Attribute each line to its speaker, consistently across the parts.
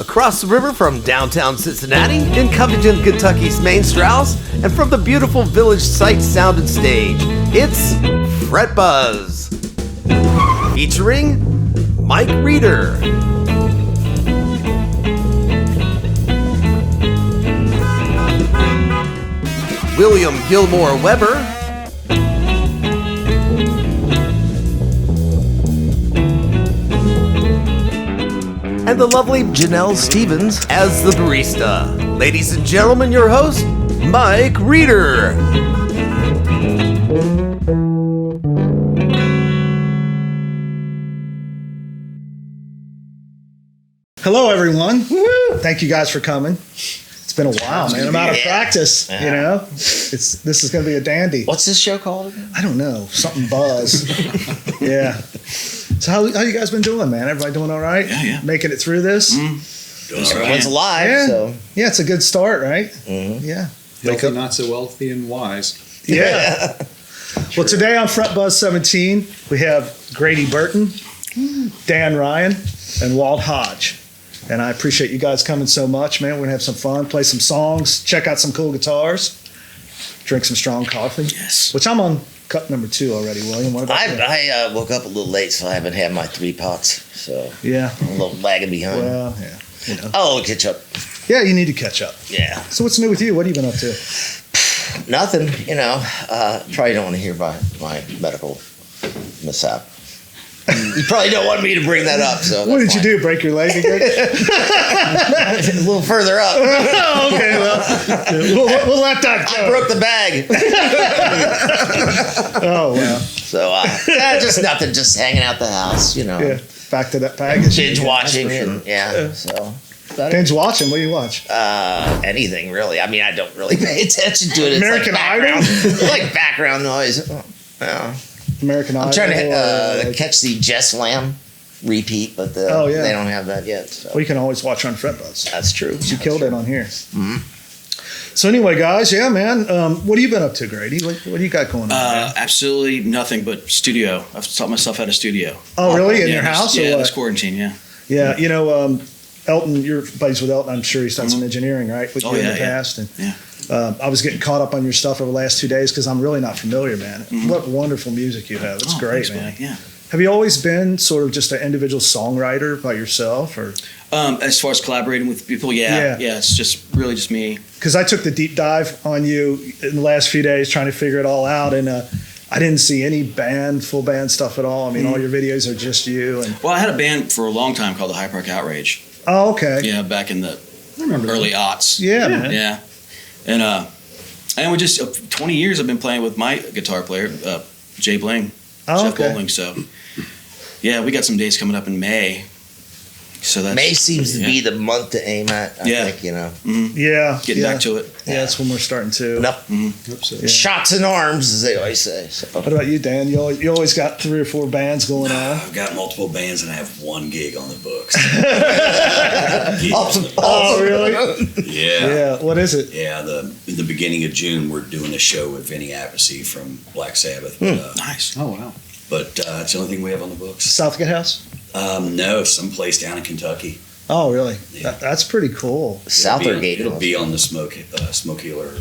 Speaker 1: across the river from downtown Cincinnati, in Covington, Kentucky's main Strauss, and from the beautiful village sight, sound, and stage, it's Fret Buzz, featuring Mike Reeder. William Gilmore Weber, and the lovely Janelle Stevens as the barista. Ladies and gentlemen, your host, Mike Reeder.
Speaker 2: Hello, everyone. Thank you guys for coming. It's been a while, man. I'm out of practice, you know. This is going to be a dandy.
Speaker 3: What's this show called again?
Speaker 2: I don't know. Something Buzz. Yeah. So how you guys been doing, man? Everybody doing all right?
Speaker 4: Yeah.
Speaker 2: Making it through this?
Speaker 3: This one's alive,
Speaker 2: Yeah.
Speaker 3: so.
Speaker 2: Yeah, it's a good start, right?
Speaker 3: Mm-hmm.
Speaker 2: Yeah.
Speaker 4: Healthy, not so wealthy, and wise.
Speaker 2: Yeah. Well, today on Fret Buzz 17, we have Grady Burton, Dan Ryan, and Walt Hodge. And I appreciate you guys coming so much, man. We're going to have some fun, play some songs, check out some cool guitars, drink some strong coffee.
Speaker 4: Yes.
Speaker 2: Which I'm on cup number 2 already, William. What about you?
Speaker 3: I woke up a little late, so I haven't had my 3 pots. So
Speaker 2: Yeah.
Speaker 3: I'm a little lagging behind.
Speaker 2: Well, yeah. You know.
Speaker 3: Oh, catch up.
Speaker 2: Yeah, you need to catch up.
Speaker 3: Yeah.
Speaker 2: So what's new with you? What have you been up to?
Speaker 3: Nothing, you know. Probably don't want to hear about my medical mishap. You probably don't want me to bring that up. So
Speaker 2: What did you do? Break your leg again?
Speaker 3: A little further up.
Speaker 2: Oh, okay, well, we'll let that go.
Speaker 3: I broke the bag.
Speaker 2: Oh, wow.
Speaker 3: So just nothing. Just hanging out the house, you know.
Speaker 2: Yeah, back to that package.
Speaker 3: Binge watching
Speaker 2: That's for
Speaker 3: and
Speaker 2: sure.
Speaker 3: so.
Speaker 2: Binge watching? What do you watch?
Speaker 3: Anything really. I mean, I don't really pay attention to it. It's
Speaker 2: American
Speaker 3: like
Speaker 2: Idol?
Speaker 3: like background noise. Yeah.
Speaker 2: American Idol?
Speaker 3: I'm trying to
Speaker 2: like-
Speaker 3: catch the Jess Lamb repeat, but they don't have that yet. So.
Speaker 2: Well, you can always watch on Fret Buzz.
Speaker 3: That's true.
Speaker 2: You killed it on here. Mm-hmm. So anyway, guys, yeah, man. What have you been up to, Grady? What do you got going on? Man?
Speaker 4: Absolutely nothing but studio. I've taught myself at a studio.
Speaker 2: Oh, really? In your house?
Speaker 4: Yeah,
Speaker 2: or what?
Speaker 4: this quarantine, yeah.
Speaker 2: Yeah, you know, Elton, you're buddies with Elton. I'm sure he's done some engineering, right, with you in the past. And I was getting caught up on your stuff over the last 2 days because I'm really not familiar, man.
Speaker 3: Mm-hmm.
Speaker 2: What wonderful music you have. It's great,
Speaker 4: thanks,
Speaker 2: man.
Speaker 4: buddy. Yeah.
Speaker 2: Have you always been sort of just an individual songwriter by yourself, or?
Speaker 4: As far as collaborating with people, yeah. It's just really just me.
Speaker 2: Because I took the deep dive on you in the last few days trying to figure it all out, and I didn't see any full band stuff at all. I mean, all your videos are just you. And
Speaker 4: Well, I had a band for a long time called the High Park Outrage.
Speaker 2: oh, okay.
Speaker 4: Yeah, back in the
Speaker 2: I remember
Speaker 4: early
Speaker 2: that.
Speaker 4: aughts.
Speaker 2: Yeah, man.
Speaker 4: Yeah. And we just 20 years I've been playing with my guitar player, Jay Bling,
Speaker 2: Oh,
Speaker 4: Jeff
Speaker 2: okay.
Speaker 4: Bowling. So, yeah, we got some days coming up in May. So that's
Speaker 3: May seems to be the month to aim at. I think, you know.
Speaker 2: Yeah.
Speaker 4: Getting back to it.
Speaker 2: Yeah, that's when we're starting to.
Speaker 3: Nope.
Speaker 2: Yeah.
Speaker 3: Shots in arms, as they always say. So.
Speaker 2: What about you, Dan? You always got 3 or 4 bands going on.
Speaker 5: I've got multiple bands and I have 1 gig on the books.
Speaker 2: Oh, really?
Speaker 5: Yeah.
Speaker 2: Yeah. What is it?
Speaker 5: Yeah, in the beginning of June, we're doing a show with Vinny Appice from Black Sabbath.
Speaker 4: Nice.
Speaker 2: Oh, wow.
Speaker 5: But it's the only thing we have on the books.
Speaker 2: Southgate House?
Speaker 5: No, someplace down in Kentucky.
Speaker 2: Oh, really?
Speaker 5: Yeah.
Speaker 2: That's pretty cool.
Speaker 3: Southergate.
Speaker 5: It'll be on the Smoke Healer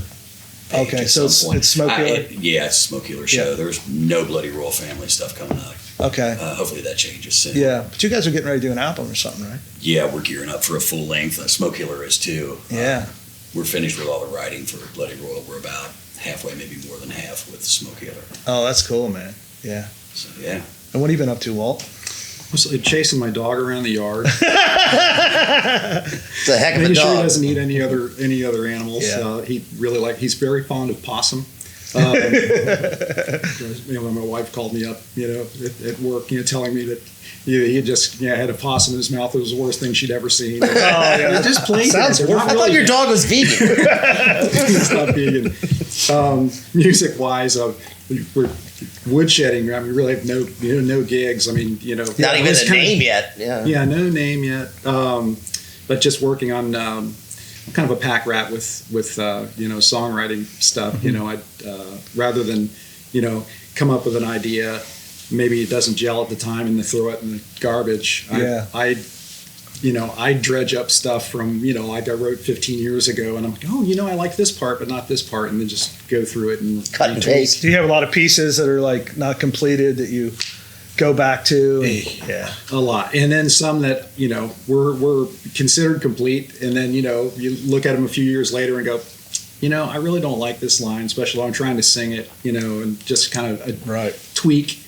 Speaker 5: page
Speaker 2: Okay,
Speaker 5: at
Speaker 2: so
Speaker 5: some point.
Speaker 2: it's Smoke Healer?
Speaker 5: Yeah, it's a Smoke Healer show.
Speaker 2: Yeah.
Speaker 5: There's no Bloody Royal Family stuff coming up.
Speaker 2: Okay.
Speaker 5: Hopefully that changes soon.
Speaker 2: Yeah. But you guys are getting ready to do an album or something, right?
Speaker 5: Yeah, we're gearing up for a full length. Smoke Healer is too.
Speaker 2: Yeah.
Speaker 5: We're finished with all the writing for Bloody Royal. We're about halfway, maybe more than half, with Smoke Healer.
Speaker 2: Oh, that's cool, man. Yeah.
Speaker 5: So yeah.
Speaker 2: And what have you been up to, Walt?
Speaker 6: I was chasing my dog around the yard,
Speaker 3: It's a heck of a
Speaker 6: making sure he
Speaker 3: dog.
Speaker 6: doesn't eat any other animals.
Speaker 2: Yeah.
Speaker 6: He's very fond of possum. When my wife called me up, at work, telling me that he had just had a possum in his mouth. It was the worst thing she'd ever seen.
Speaker 2: yeah.
Speaker 6: Just plain.
Speaker 2: Sounds
Speaker 6: They're not
Speaker 3: I thought
Speaker 6: really
Speaker 3: your dog was vegan.
Speaker 6: It's not vegan. Music wise, we're woodshedding. I mean, we really have no gigs. I mean,
Speaker 3: Not even a name yet. Yeah.
Speaker 6: Yeah, no name yet. But just working on kind of a pack rat with songwriting stuff. I'd rather than come up with an idea, maybe it doesn't gel at the time and then throw it in the garbage.
Speaker 2: Yeah.
Speaker 6: I I dredge up stuff from, like I wrote 15 years ago, and I'm like, oh, I like this part, but not this part, and then just go through it and
Speaker 3: Cut and
Speaker 6: retweak.
Speaker 3: paste.
Speaker 2: Do you have a lot of pieces that are like not completed that you go back to? Yeah.
Speaker 6: A lot, and then some that were considered complete, and then you look at them a few years later and go, I really don't like this line, especially when I'm trying to sing it, and just kind of a tweak.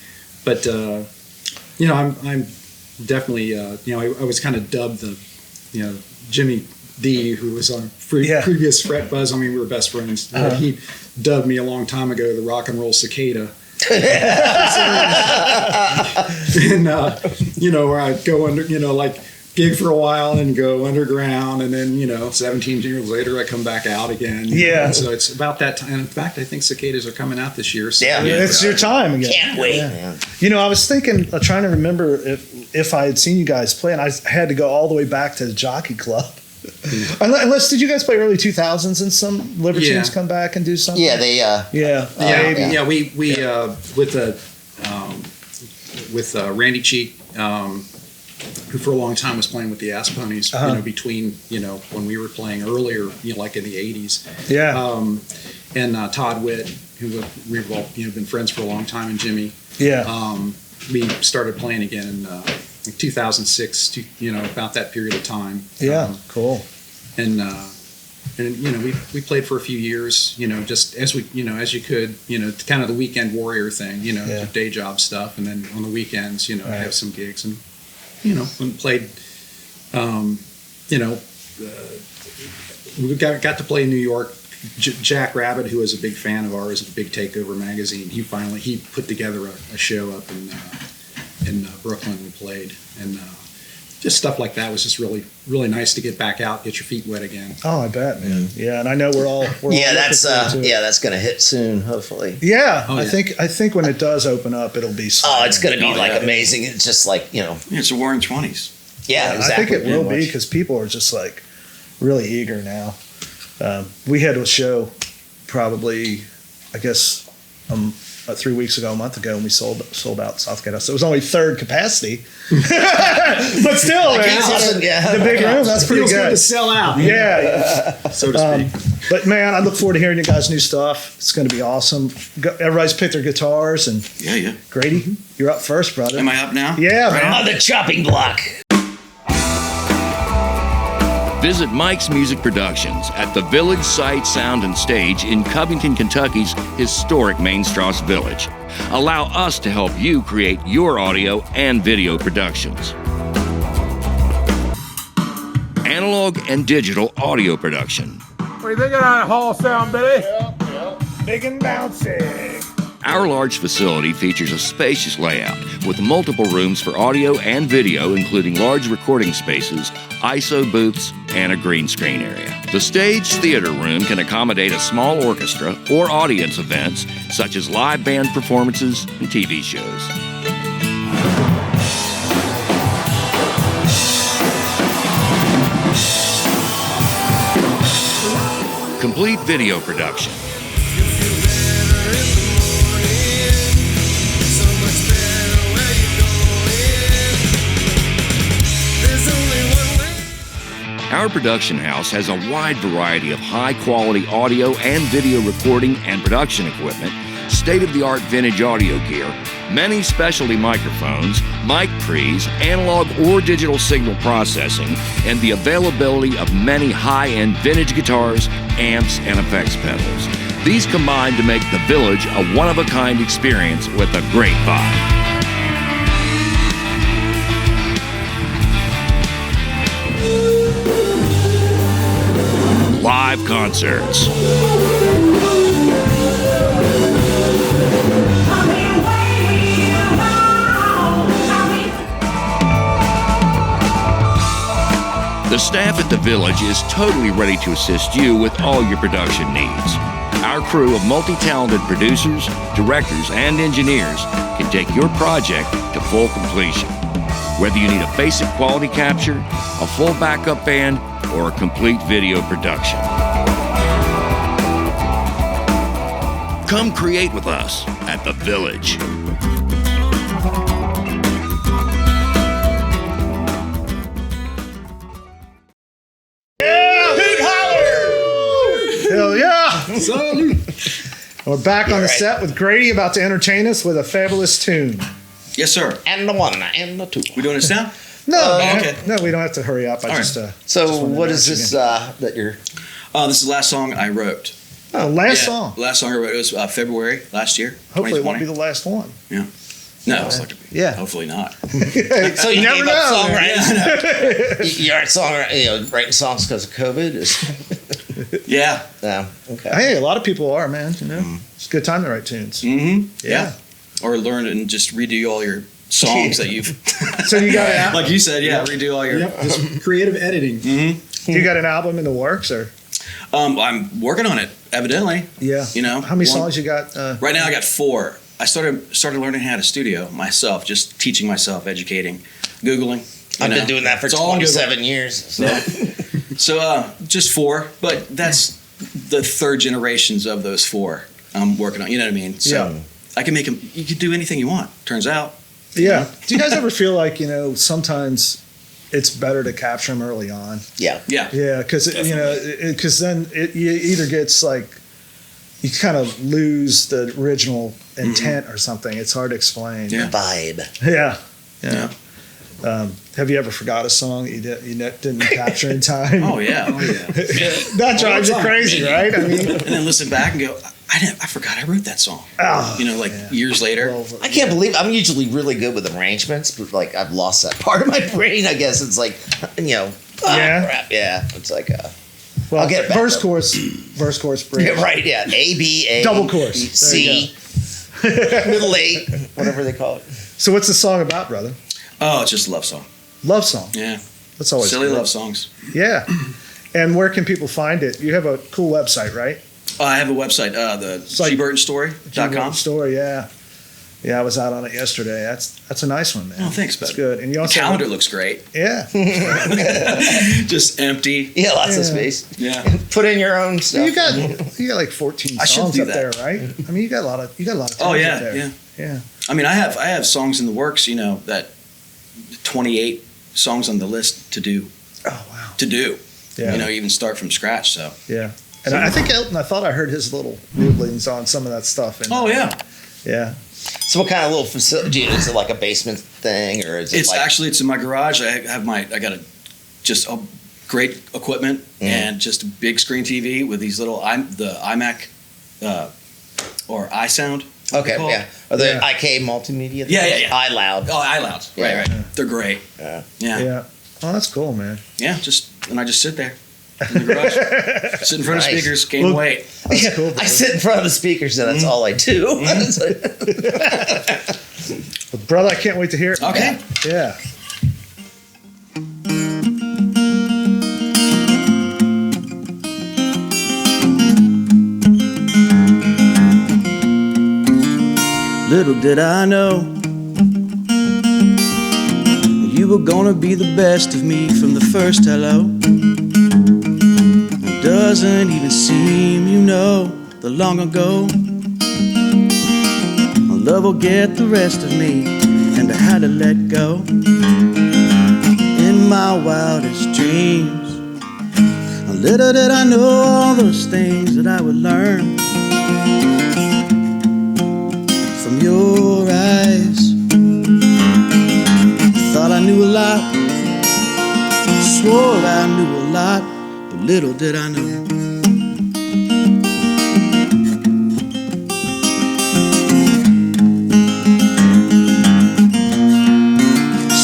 Speaker 6: But I'm definitely I was kind of dubbed the Jimmy D, who was on previous Fret Buzz. I mean, we were best friends. He dubbed me a long time ago the rock and roll cicada. And where I'd go under, like gig for a while and go underground, and then 17 years later I come back out again.
Speaker 2: Yeah.
Speaker 6: So it's about that time. In fact, I think Cicadas are coming out this year. So
Speaker 3: Yeah.
Speaker 2: It's your time again.
Speaker 3: Can't wait,
Speaker 2: Yeah.
Speaker 3: man.
Speaker 2: I was thinking, trying to remember if I had seen you guys play, and I had to go all the way back to the Jockey Club. Unless, did you guys play early 2000s and some Libertines come back and do something?
Speaker 3: Yeah, they.
Speaker 6: Yeah, we with Randy Cheek, who for a long time was playing with the Ass Ponies, between when we were playing earlier, like in the 80s.
Speaker 2: Yeah.
Speaker 6: And Todd Witt, who we've all been friends for a long time, and Jimmy.
Speaker 2: Yeah.
Speaker 6: We started playing again in 2006, about that period of time.
Speaker 2: Yeah. Cool.
Speaker 6: And we played for a few years, just as as you could, kind of the weekend warrior thing, day job stuff, and then on the weekends, have some gigs, and and played, we got to play in New York. Jack Rabbit, who was a big fan of ours at Big Takeover magazine, he put together a show up in Brooklyn. We played, and just stuff like that was just really, really nice to get back out, get your feet wet again.
Speaker 2: Oh, I bet, man. Yeah, and I know we're all
Speaker 3: that's
Speaker 2: looking forward to it.
Speaker 3: that's gonna hit soon, hopefully.
Speaker 2: Yeah,
Speaker 6: Oh,
Speaker 2: I
Speaker 6: yeah.
Speaker 2: think when it does open up, it'll be.
Speaker 3: Oh, it's gonna be like
Speaker 4: yeah.
Speaker 3: amazing. It's just like
Speaker 4: It's a Roaring 20s.
Speaker 3: yeah, exactly.
Speaker 2: I think it will
Speaker 3: pretty
Speaker 2: be
Speaker 3: much.
Speaker 2: because people are just like really eager now. We had a show probably, I guess, 3 weeks ago, a month ago, and we sold out South Carolina. So it was only third capacity, but still, man,
Speaker 3: awesome, yeah.
Speaker 2: the big room, that's pretty
Speaker 6: Feels good
Speaker 2: good.
Speaker 6: to sell out,
Speaker 2: Yeah,
Speaker 6: so to speak.
Speaker 2: but man, I look forward to hearing you guys' new stuff. It's going to be awesome. Everybody's picked their guitars, and
Speaker 4: Yeah.
Speaker 2: Grady, you're up first, brother.
Speaker 4: Am I up now?
Speaker 2: Yeah,
Speaker 4: Right
Speaker 2: man.
Speaker 3: On the chopping block.
Speaker 7: Visit Mike's Music Productions at the Village Sight Sound and Stage in Covington, Kentucky's historic Main Strasse Village. Allow us to help you create your audio and video productions. Analog and digital audio production.
Speaker 8: What do you think of that hall sound, Billy?
Speaker 2: Big and bouncy.
Speaker 7: Our large facility features a spacious layout with multiple rooms for audio and video, including large recording spaces, ISO booths, and a green screen area. The stage theater room can accommodate a small orchestra or audience events, such as live band performances and TV shows. Complete video production. Our production house has a wide variety of high-quality audio and video recording and production equipment, state-of-the-art vintage audio gear, many specialty microphones, mic pre's, analog or digital signal processing, and the availability of many high-end vintage guitars, amps, and effects pedals. These combine to make the Village a one-of-a-kind experience with a great vibe. Live concerts. The staff at the Village is totally ready to assist you with all your production needs. Our crew of multi-talented producers, directors, and engineers can take your project to full completion. Whether you need a basic quality capture, a full backup band, or a complete video production. Come create with us at the Village.
Speaker 2: We're back on the
Speaker 3: right.
Speaker 2: set with Grady, about to entertain us with a fabulous tune.
Speaker 4: Yes, sir.
Speaker 3: And the one and the two.
Speaker 4: We doing this now?
Speaker 2: No, man.
Speaker 4: okay.
Speaker 2: No, we don't have to hurry up. I
Speaker 4: All
Speaker 2: just.
Speaker 3: So
Speaker 2: just wanted
Speaker 3: what
Speaker 2: to
Speaker 3: is
Speaker 2: mention
Speaker 3: this
Speaker 2: it.
Speaker 3: that you're?
Speaker 4: This is the last song I wrote.
Speaker 2: Oh, last
Speaker 4: Yeah,
Speaker 2: song.
Speaker 4: Last song I wrote. It was February last year.
Speaker 2: Hopefully, it won't
Speaker 4: 2020.
Speaker 2: be the last one.
Speaker 4: No, it's not gonna be.
Speaker 2: Yeah.
Speaker 4: Hopefully not.
Speaker 3: So you
Speaker 2: never
Speaker 3: gave
Speaker 2: know,
Speaker 3: up
Speaker 2: man.
Speaker 3: songwriting? You aren't writing songs because of COVID?
Speaker 4: Yeah.
Speaker 3: No. Okay.
Speaker 2: Hey, a lot of people are, man. You know, it's a good time to write tunes.
Speaker 4: Mm-hmm.
Speaker 2: Yeah.
Speaker 4: Or learn and just redo all your songs that you've.
Speaker 2: So you got an
Speaker 4: like you said, redo all your.
Speaker 6: Yep, just creative editing.
Speaker 2: you got an album in the works, or
Speaker 4: I'm working on it. Evidently,
Speaker 2: yeah?
Speaker 4: you know.
Speaker 2: How many
Speaker 4: one-
Speaker 2: songs you got?
Speaker 4: Right now, I got 4. I started learning how to studio myself, just teaching myself, educating, googling. you
Speaker 3: I've
Speaker 4: know.
Speaker 3: been doing that for
Speaker 4: It's all on Google.
Speaker 3: 27 years. So.
Speaker 4: So just 4, but that's the third generations of those 4 I'm working on. You know what I mean? So
Speaker 2: Yeah.
Speaker 4: I can make them. You can do anything you want. Turns out.
Speaker 2: Yeah. Do you guys ever feel like, sometimes it's better to capture them early on?
Speaker 3: Yeah.
Speaker 4: Yeah.
Speaker 2: Yeah, because then you either gets like you kind of lose the original intent or something. It's hard to explain.
Speaker 4: Yeah.
Speaker 3: Vibe.
Speaker 2: Yeah. Have you ever forgot a song that you didn't capture in time?
Speaker 4: Oh yeah.
Speaker 2: That drives you
Speaker 6: All the time.
Speaker 2: crazy, right? I mean,
Speaker 4: And then listen back and go, I forgot I wrote that song.
Speaker 2: oh,
Speaker 4: Years later.
Speaker 2: well,
Speaker 3: I can't believe I'm usually really good with arrangements, but like I've lost that part of my brain. I guess it's like,
Speaker 2: Yeah.
Speaker 3: crap. Yeah. It's like,
Speaker 2: well,
Speaker 3: I'll get it back,
Speaker 2: verse,
Speaker 3: though.
Speaker 2: chorus, bridge.
Speaker 3: yeah, right. Yeah. A, B, A.
Speaker 2: Double chorus.
Speaker 3: C. Middle 8. Whatever they call it.
Speaker 2: So what's the song about, brother?
Speaker 4: Oh, it's just a love song.
Speaker 2: Love song.
Speaker 4: Yeah.
Speaker 2: That's always
Speaker 4: Silly
Speaker 2: good.
Speaker 4: love songs.
Speaker 2: Yeah. And where can people find it? You have a cool website, right?
Speaker 4: Oh, I have a website, the
Speaker 2: like-
Speaker 4: GBurtonStory.com.
Speaker 2: Story, yeah. Yeah, I was out on it yesterday. That's a nice one, man.
Speaker 4: Oh, thanks,
Speaker 2: That's
Speaker 4: bud.
Speaker 2: good. And you
Speaker 4: The
Speaker 2: also
Speaker 4: calendar looks great.
Speaker 2: Yeah.
Speaker 4: Just empty.
Speaker 3: Yeah, lots of
Speaker 2: Yeah.
Speaker 3: space.
Speaker 4: Yeah.
Speaker 3: Put in your own stuff.
Speaker 2: You got like 14
Speaker 4: I should
Speaker 2: songs
Speaker 4: do
Speaker 2: up
Speaker 4: that.
Speaker 2: there, right? I mean, you got a lot of tunes
Speaker 4: Oh
Speaker 2: up
Speaker 4: yeah,
Speaker 2: there.
Speaker 4: yeah.
Speaker 2: Yeah.
Speaker 4: I mean, I have songs in the works. That 28 songs on the list to do.
Speaker 2: Oh wow. Yeah.
Speaker 4: Even start from scratch. So.
Speaker 2: Yeah. And I think Elton, I thought I heard his little nibblings on some of that stuff. And,
Speaker 4: Oh yeah.
Speaker 2: Yeah.
Speaker 3: So what kind of little facility? Is it like a basement thing, or is it
Speaker 4: It's
Speaker 3: like?
Speaker 4: actually it's in my garage. I got just a great equipment and just a big screen TV with these little the iMac or iSound.
Speaker 3: Okay,
Speaker 4: call it.
Speaker 3: yeah. Are they
Speaker 2: Yeah.
Speaker 3: IK multimedia?
Speaker 4: Yeah, yeah, yeah.
Speaker 3: iLoud.
Speaker 4: Oh, iLouds.
Speaker 3: Yeah.
Speaker 4: Right. They're great.
Speaker 3: Yeah.
Speaker 4: Yeah.
Speaker 2: Yeah. Oh, that's cool, man.
Speaker 4: Yeah. And I just sit there in the garage, sit in front
Speaker 3: Nice.
Speaker 4: of speakers, gain
Speaker 2: Well-
Speaker 4: weight.
Speaker 2: That's
Speaker 3: Yeah,
Speaker 2: cool,
Speaker 3: I
Speaker 2: brother.
Speaker 3: sit in front of the speakers, and that's all I do.
Speaker 2: But brother, I can't wait to hear it.
Speaker 4: Okay.
Speaker 2: Yeah.
Speaker 4: Little did I know you were gonna be the best of me from the first hello. It doesn't even seem the long ago. My love will get the rest of me, and I had to let go. In my wildest dreams, little did I know all those things that I would learn from your eyes. Thought I knew a lot, swore I knew a lot, but little did I know.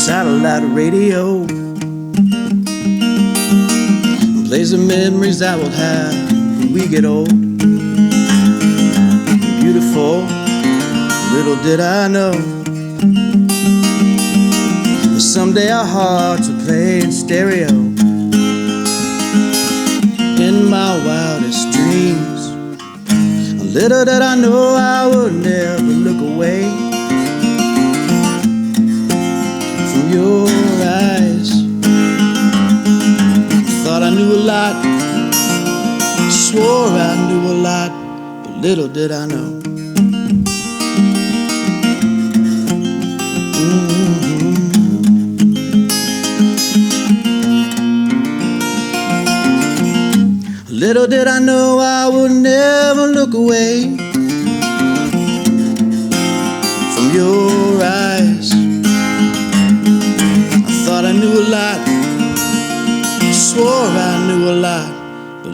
Speaker 4: Satellite radio plays the memories that we'll have when we get old. Beautiful, little did I know that someday our hearts will play in stereo. In my wildest dreams, little did I know I would never look away from your eyes. Thought I knew a lot, swore I knew a lot, but little did I know. Little did I know I would never look away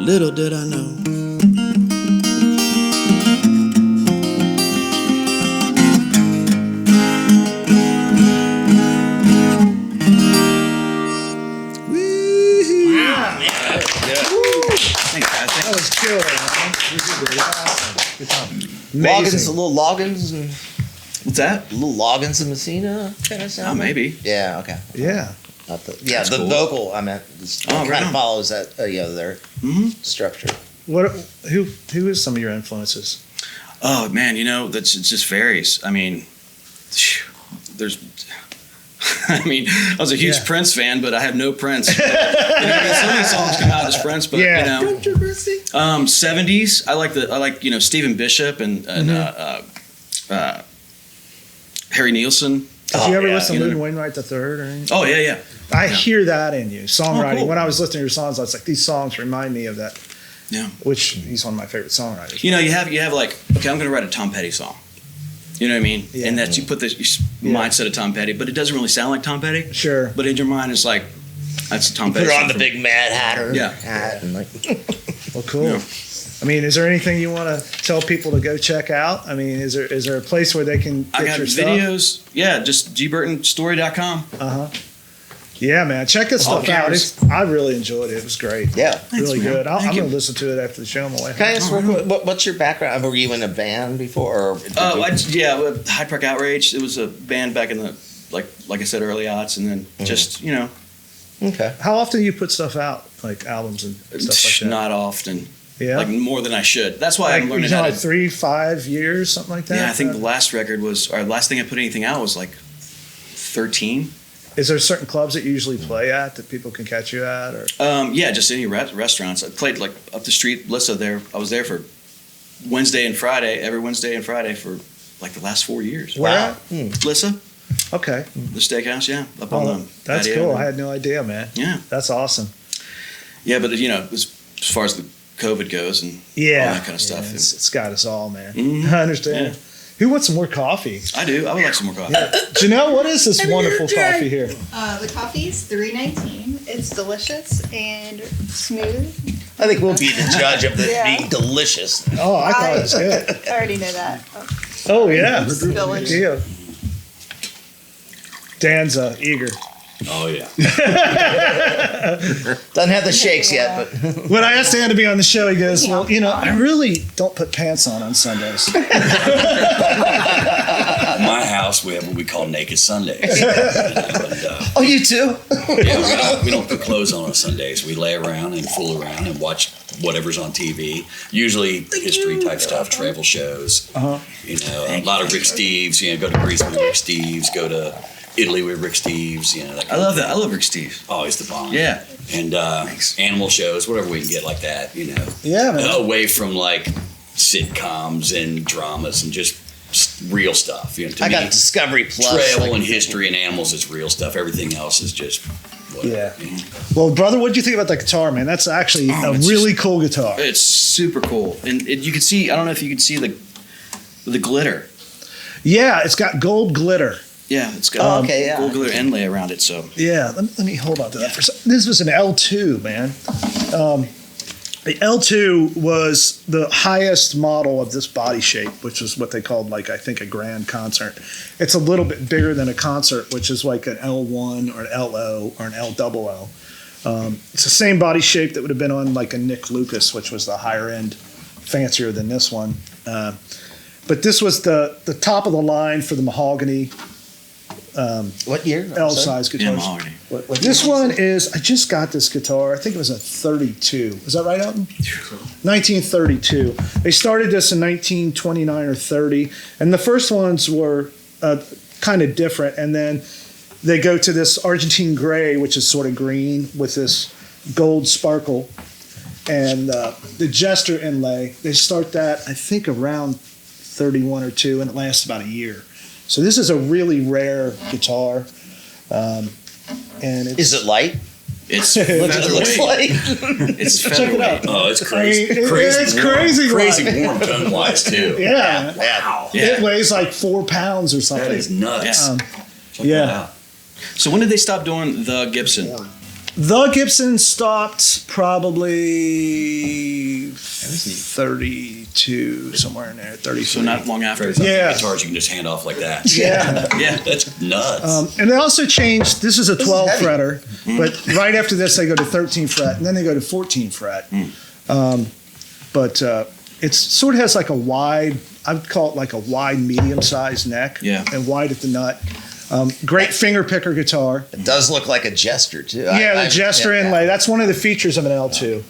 Speaker 4: little did I know.
Speaker 2: That was good, man.
Speaker 3: Loggins, a little Loggins, and
Speaker 9: What's that?
Speaker 3: a little Loggins and Messina kind of sound.
Speaker 9: Oh, maybe.
Speaker 3: Yeah. Okay.
Speaker 2: Yeah.
Speaker 3: Not the,
Speaker 9: That's
Speaker 3: the
Speaker 9: cool.
Speaker 3: vocal. I meant
Speaker 9: Oh, right
Speaker 3: kind of
Speaker 9: on.
Speaker 3: follows that. Their structure.
Speaker 2: Who is some of your influences?
Speaker 9: Oh man, it just varies. I mean, there's. I mean, I was a huge
Speaker 2: Yeah.
Speaker 9: Prince fan, but I have no Prince. Some of the songs come out as Prince, but
Speaker 2: Yeah.
Speaker 9: 70s. I like Stephen Bishop and Harry Nilsson.
Speaker 2: Did you ever listen to
Speaker 9: you know.
Speaker 2: Loudon Wainwright III or anything?
Speaker 9: Oh yeah.
Speaker 2: I hear that in you. Songwriting.
Speaker 9: Oh, cool.
Speaker 2: When I was listening to your songs, I was like, these songs remind me of that.
Speaker 9: Yeah.
Speaker 2: Which he's one of my favorite songwriters.
Speaker 9: You have like, okay, I'm going to write a Tom Petty song. You know what I mean?
Speaker 2: Yeah.
Speaker 9: And that you put this mindset of Tom Petty, but it doesn't really sound like Tom Petty.
Speaker 2: Sure.
Speaker 9: But in your mind, it's like, that's a Tom
Speaker 3: Put
Speaker 9: Petty
Speaker 3: on
Speaker 9: song
Speaker 3: the
Speaker 9: from-
Speaker 3: big Mad Hatter.
Speaker 9: Yeah.
Speaker 3: Hat and like.
Speaker 2: Well, cool.
Speaker 9: Yeah.
Speaker 2: I mean, is there anything you want to tell people to go check out? I mean, is there a place where they can get
Speaker 9: I got
Speaker 2: your
Speaker 9: videos. Yeah, just gburtonstory.com.
Speaker 2: stuff? Yeah, man, check this
Speaker 9: All
Speaker 2: stuff out.
Speaker 9: cameras.
Speaker 2: I really enjoyed it. It was great.
Speaker 3: Yeah.
Speaker 2: Really
Speaker 9: man.
Speaker 2: good. I'm
Speaker 9: Thank
Speaker 2: going
Speaker 9: you.
Speaker 2: to listen to it after the show on my way.
Speaker 3: Can I ask what's your background? Were you in a band before? Or did you-
Speaker 9: With Hyde Park Outrage. It was a band back in the like I said, early aughts, and then just
Speaker 3: Okay.
Speaker 2: How often do you put stuff out, like albums and stuff like that?
Speaker 9: not often,
Speaker 2: Yeah.
Speaker 9: like more than I should. That's why
Speaker 2: like,
Speaker 9: I'm learning
Speaker 2: you know,
Speaker 9: how
Speaker 2: like
Speaker 9: to.
Speaker 2: 3-5 years, something like that.
Speaker 9: Yeah, I think the last record was, or last thing I put anything out was like 13.
Speaker 2: Is there certain clubs that you usually play at that people can catch you at, or?
Speaker 9: Yeah, just any restaurants. I played like up the street, Lissa there. I was there for every Wednesday and Friday for like the last 4 years.
Speaker 2: Where at?
Speaker 9: Lissa,
Speaker 2: Okay.
Speaker 9: the steakhouse, yeah, up on
Speaker 2: Oh,
Speaker 9: the
Speaker 2: that's
Speaker 9: patio.
Speaker 2: cool. I had no idea, man.
Speaker 9: Yeah,
Speaker 2: That's awesome.
Speaker 9: yeah, but as far as the COVID goes and
Speaker 2: Yeah.
Speaker 9: all that kind of stuff.
Speaker 2: Yeah, it's got us all, man.
Speaker 9: Mhm.
Speaker 2: I understand. Who wants some more coffee?
Speaker 9: I do. I would like some more coffee.
Speaker 2: Janelle, what is this wonderful coffee here?
Speaker 10: The coffee's $3.19. It's delicious and smooth.
Speaker 3: I think we'll be the judge of it
Speaker 10: Yeah.
Speaker 3: being delicious.
Speaker 2: Oh, I thought it was good.
Speaker 10: I already know that.
Speaker 2: Oh, yeah.
Speaker 10: Spillage.
Speaker 2: Good deal. Dan's eager.
Speaker 5: Oh yeah.
Speaker 3: Doesn't have the shakes yet, but
Speaker 2: When I asked Dan to be on the show, he goes, well, I really don't put pants on Sundays.
Speaker 5: At my house, we have what we call naked Sundays.
Speaker 3: oh, you too?
Speaker 5: We don't put clothes on Sundays. We lay around and fool around and watch whatever's on TV. Usually history type stuff, travel shows.
Speaker 2: Uh-huh.
Speaker 5: A lot of Rick Steves. Go to Greece with Rick Steves. Go to Italy with Rick Steves. That
Speaker 9: I love that. I love Rick Steves.
Speaker 5: Oh, he's the bomb.
Speaker 9: Yeah.
Speaker 5: And animal shows, whatever we can get like that.
Speaker 2: Yeah, man.
Speaker 5: Away from like sitcoms and dramas and just real stuff. To
Speaker 3: I
Speaker 5: me,
Speaker 3: got Discovery Plus.
Speaker 5: travel
Speaker 3: like-
Speaker 5: and history and animals is real stuff. Everything else is just whatever.
Speaker 2: Yeah. Well, brother, what do you think about the guitar, man? That's actually a
Speaker 9: it's
Speaker 2: really cool guitar.
Speaker 9: It's super cool, and you can see. I don't know if you can see the glitter.
Speaker 2: Yeah, it's got gold glitter.
Speaker 9: Yeah, it's got
Speaker 3: okay, yeah.
Speaker 9: gold glitter inlay around it. So
Speaker 2: Yeah, let me hold on to that for a second. This was an L2, man. The L2 was the highest model of this body shape, which is what they called, I think, a grand concert. It's a little bit bigger than a concert, which is like an L1 or an LO or an LOO. It's the same body shape that would have been on like a Nick Lucas, which was the higher end, fancier than this one. But this was the top of the line for the mahogany
Speaker 3: What year?
Speaker 2: L size
Speaker 9: yeah,
Speaker 2: guitars.
Speaker 9: mahogany.
Speaker 3: What
Speaker 2: This one is, I just got this guitar. I think it was a 32. Is that right, Elton? 1932. They started this in 1929 or 30. And the first ones were kind of different. And then they go to this Argentine gray, which is sort of green with this gold sparkle. And the Jester inlay, they start that, I think, around 31 or 2, and it lasts about a year. So this is a really rare guitar. And it's,
Speaker 3: Is it light?
Speaker 9: It's
Speaker 3: It looks
Speaker 9: featherweight.
Speaker 3: like.
Speaker 9: It's
Speaker 2: Check it out.
Speaker 9: featherweight.
Speaker 5: Oh, it's crazy.
Speaker 2: I mean, it's
Speaker 5: warm.
Speaker 2: crazy
Speaker 5: Crazy
Speaker 2: light.
Speaker 5: warm tone wise too.
Speaker 2: Yeah.
Speaker 3: Wow.
Speaker 9: Yeah.
Speaker 2: It weighs like 4 pounds or something.
Speaker 5: That is nuts.
Speaker 9: Yeah.
Speaker 5: Check
Speaker 2: yeah.
Speaker 5: that out.
Speaker 9: So when did they stop doing the Gibson?
Speaker 2: The Gibson stopped probably 32, somewhere in there, 33.
Speaker 9: So not long after.
Speaker 2: Yeah.
Speaker 5: Guitars you can just hand off like that.
Speaker 2: Yeah.
Speaker 5: Yeah, that's nuts.
Speaker 2: And they also changed, this is a 12
Speaker 3: heavy.
Speaker 2: fretter, but right after this they go to 13 fret, and then they go to 14 fret. But it sort of has like a wide, I would call it like a wide medium-sized neck.
Speaker 9: Yeah.
Speaker 2: And wide at the nut. Great finger picker guitar.
Speaker 3: It does look like a Jester too.
Speaker 2: Yeah, the Jester inlay. That's one of the features of an L2.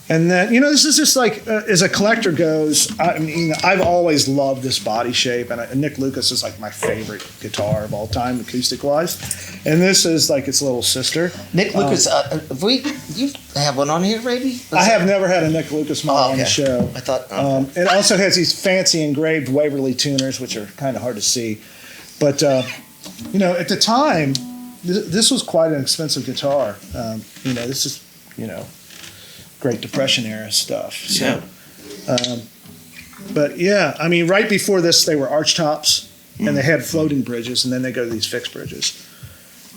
Speaker 2: And then, this is just like, as a collector goes, I mean, I've always loved this body shape, and Nick Lucas is like my favorite guitar of all time, acoustic-wise. And this is like its little sister.
Speaker 3: Nick Lucas, you have one on here, maybe?
Speaker 2: I have never had a Nick Lucas model on the show.
Speaker 3: I thought.
Speaker 2: It also has these fancy engraved Waverly tuners, which are kind of hard to see. But, at the time, this was quite an expensive guitar. This is, Great Depression era stuff. So, but yeah, I mean, right before this, they were arch tops, and they had floating bridges, and then they go to these fixed bridges.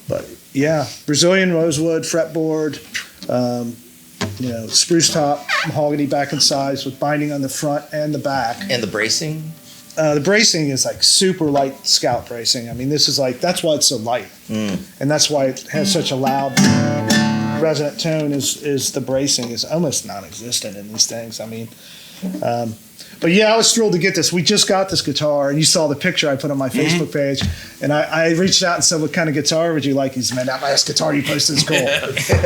Speaker 2: But yeah, Brazilian rosewood fretboard, spruce top, mahogany back and sides with binding on the front and the back.
Speaker 3: And the bracing?
Speaker 2: The bracing is like super light Scout bracing. I mean, this is like, that's why it's so light. And that's why it has such a loud resonant tone is the bracing is almost non-existent in these things. I mean, but yeah, I was thrilled to get this. We just got this guitar, and you saw the picture I put on my Facebook page, and I reached out and said, what kind of guitar would you like? He said, man, that last guitar you posted is cool.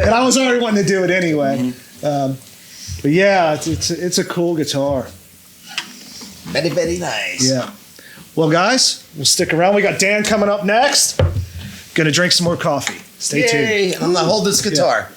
Speaker 2: And I was already wanting to do it anyway. But yeah, it's a cool guitar.
Speaker 3: Very, very nice.
Speaker 2: Yeah. Well, guys, we'll stick around. We got Dan coming up next. Gonna drink some more coffee. Stay tuned.
Speaker 3: I'm gonna hold this guitar.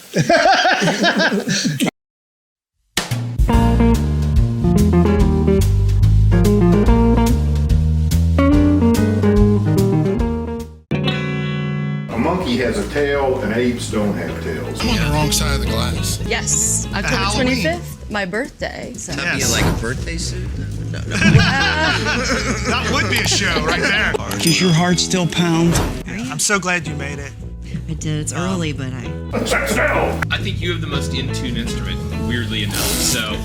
Speaker 8: A monkey has a tail and apes don't have tails.
Speaker 11: I'm on the wrong side of the glass.
Speaker 12: Yes, October
Speaker 2: Halloween.
Speaker 12: 25th, my birthday. So.
Speaker 3: That'd be like a birthday suit? No.
Speaker 2: That would be a show right there.
Speaker 4: Does your heart still pound?
Speaker 2: I'm so glad you made it.
Speaker 12: I did. It's early, but I.
Speaker 13: I think you have the most in-tune instrument, weirdly enough. So.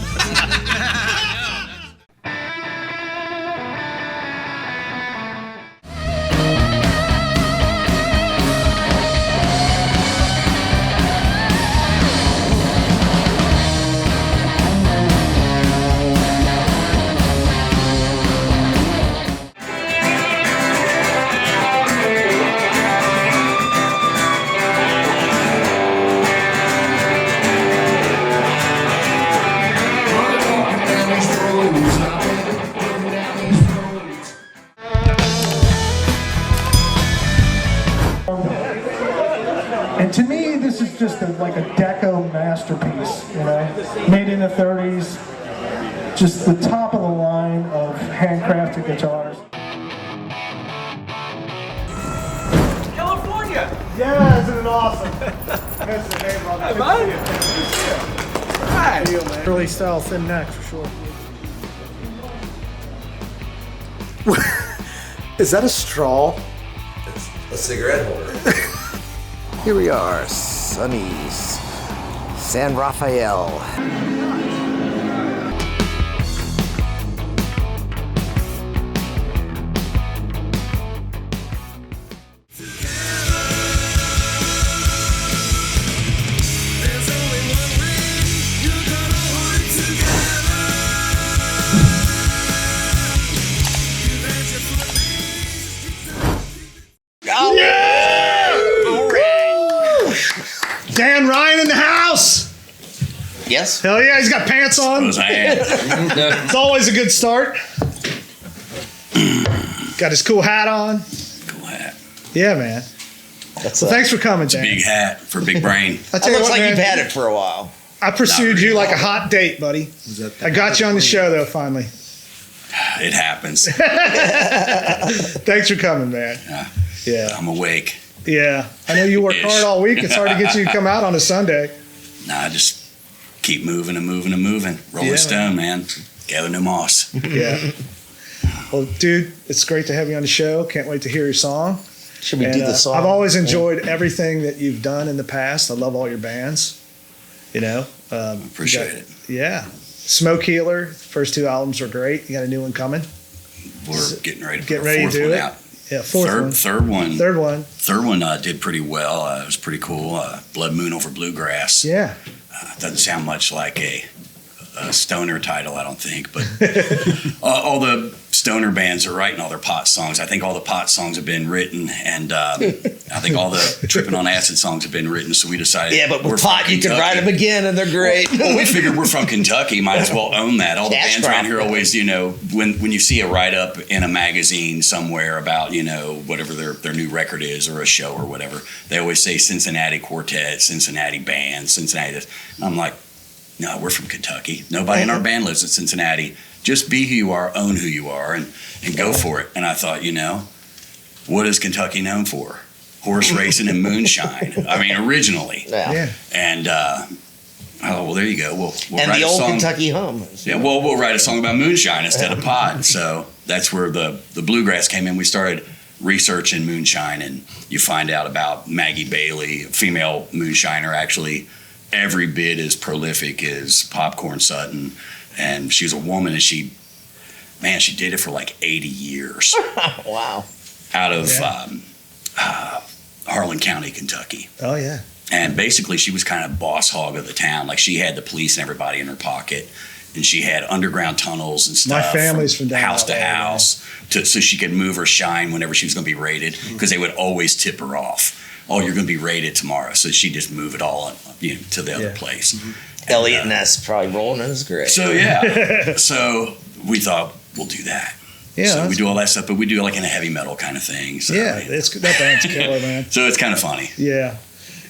Speaker 2: And to me, this is just like a deco masterpiece, made in the 30s. Just the top of the line of handcrafted guitars.
Speaker 13: California!
Speaker 2: Yeah, isn't it awesome? That's the name on it.
Speaker 13: Hi.
Speaker 2: Early style thin neck for sure. Is that a straw?
Speaker 1: It's a cigarette holder. Here we are, Sonny's San Rafael.
Speaker 2: Dan Ryan in the house.
Speaker 3: Yes.
Speaker 2: Hell yeah, he's got pants on.
Speaker 5: Suppose I am.
Speaker 2: It's always a good start. Got his cool hat on.
Speaker 5: Cool hat.
Speaker 2: Yeah, man.
Speaker 3: That's
Speaker 2: Well, thanks for coming, Dan.
Speaker 5: Big hat for big brain.
Speaker 2: I
Speaker 3: It
Speaker 2: tell you
Speaker 3: looks
Speaker 2: what,
Speaker 3: like
Speaker 2: man,
Speaker 3: you've had it for a while.
Speaker 2: I pursued you like a hot date, buddy. I got you on the show though, finally.
Speaker 5: It happens.
Speaker 2: Thanks for coming, man. Yeah.
Speaker 5: I'm awake.
Speaker 2: Yeah. I know you work
Speaker 5: Ish.
Speaker 2: hard all week. It's hard to get you to come out on a Sunday.
Speaker 5: Nah, just keep moving and moving and moving. Rolling
Speaker 2: Yeah,
Speaker 5: Stone, man. Gather no moss.
Speaker 2: Yeah. Well, dude, it's great to have you on the show. Can't wait to hear your song.
Speaker 3: Should we do the song?
Speaker 2: I've always enjoyed everything that you've done in the past. I love all your bands. You know,
Speaker 5: Appreciate it.
Speaker 2: Yeah, Smoke Healer. First 2 albums were great. You got a new one coming.
Speaker 5: We're getting ready to
Speaker 2: Get
Speaker 5: put
Speaker 2: ready
Speaker 5: a
Speaker 2: to
Speaker 5: fourth
Speaker 2: do
Speaker 5: one
Speaker 2: it.
Speaker 5: out.
Speaker 2: Yeah,
Speaker 5: Third one.
Speaker 2: Third one.
Speaker 5: Did pretty well. It was pretty cool. Blood Moon Over Bluegrass.
Speaker 2: Yeah.
Speaker 5: Doesn't sound much like a stoner title, I don't think, but all the stoner bands are writing all their pot songs. I think all the pot songs have been written, and I think all the Tripping on Acid songs have been written, so we decided.
Speaker 3: Yeah, but
Speaker 5: we're
Speaker 3: with
Speaker 5: from
Speaker 3: pot, you can
Speaker 5: Kentucky.
Speaker 3: write them again, and they're great.
Speaker 5: Well, we figured we're from Kentucky, might as well own that. All the
Speaker 3: Cash
Speaker 5: bands
Speaker 3: crop.
Speaker 5: around here always, when you see a write-up in a magazine somewhere about, whatever their new record is or a show or whatever, they always say Cincinnati Quartet, Cincinnati Band, Cincinnati this. And I'm like, no, we're from Kentucky. Nobody in our band lives in Cincinnati. Just be who you are, own who you are, and go for it. And I thought, what is Kentucky known for? Horse racing and moonshine. I mean, originally.
Speaker 3: Yeah.
Speaker 5: And well, there you go. We'll
Speaker 3: And
Speaker 5: write
Speaker 3: the
Speaker 5: a
Speaker 3: old
Speaker 5: song.
Speaker 3: Kentucky hum.
Speaker 5: Yeah, well, we'll write a song about moonshine instead of pot. So that's where the bluegrass came in. We started researching moonshine, and you find out about Maggie Bailey, a female moonshiner, actually every bit as prolific as Popcorn Sutton. And she was a woman, and she did it for like 80 years.
Speaker 3: Wow.
Speaker 5: Out of Harlan County, Kentucky.
Speaker 2: Oh yeah.
Speaker 5: And basically, she was kind of boss hog of the town. Like, she had the police and everybody in her pocket, and she had underground tunnels and stuff.
Speaker 2: My family's from down
Speaker 5: house to
Speaker 2: that way,
Speaker 5: house, so she could move her shine whenever she was going to be raided, because they would always tip her off. Oh, you're going to be raided tomorrow, so she'd just move it all to the other place.
Speaker 3: Elliot Ness probably rolling in his grave.
Speaker 5: So yeah, so we thought we'll do that.
Speaker 2: Yeah.
Speaker 5: So we do all that stuff, but we do it like in a heavy metal kind of thing. So,
Speaker 2: Yeah, that band's killer, man.
Speaker 5: So it's kind of funny.
Speaker 2: Yeah.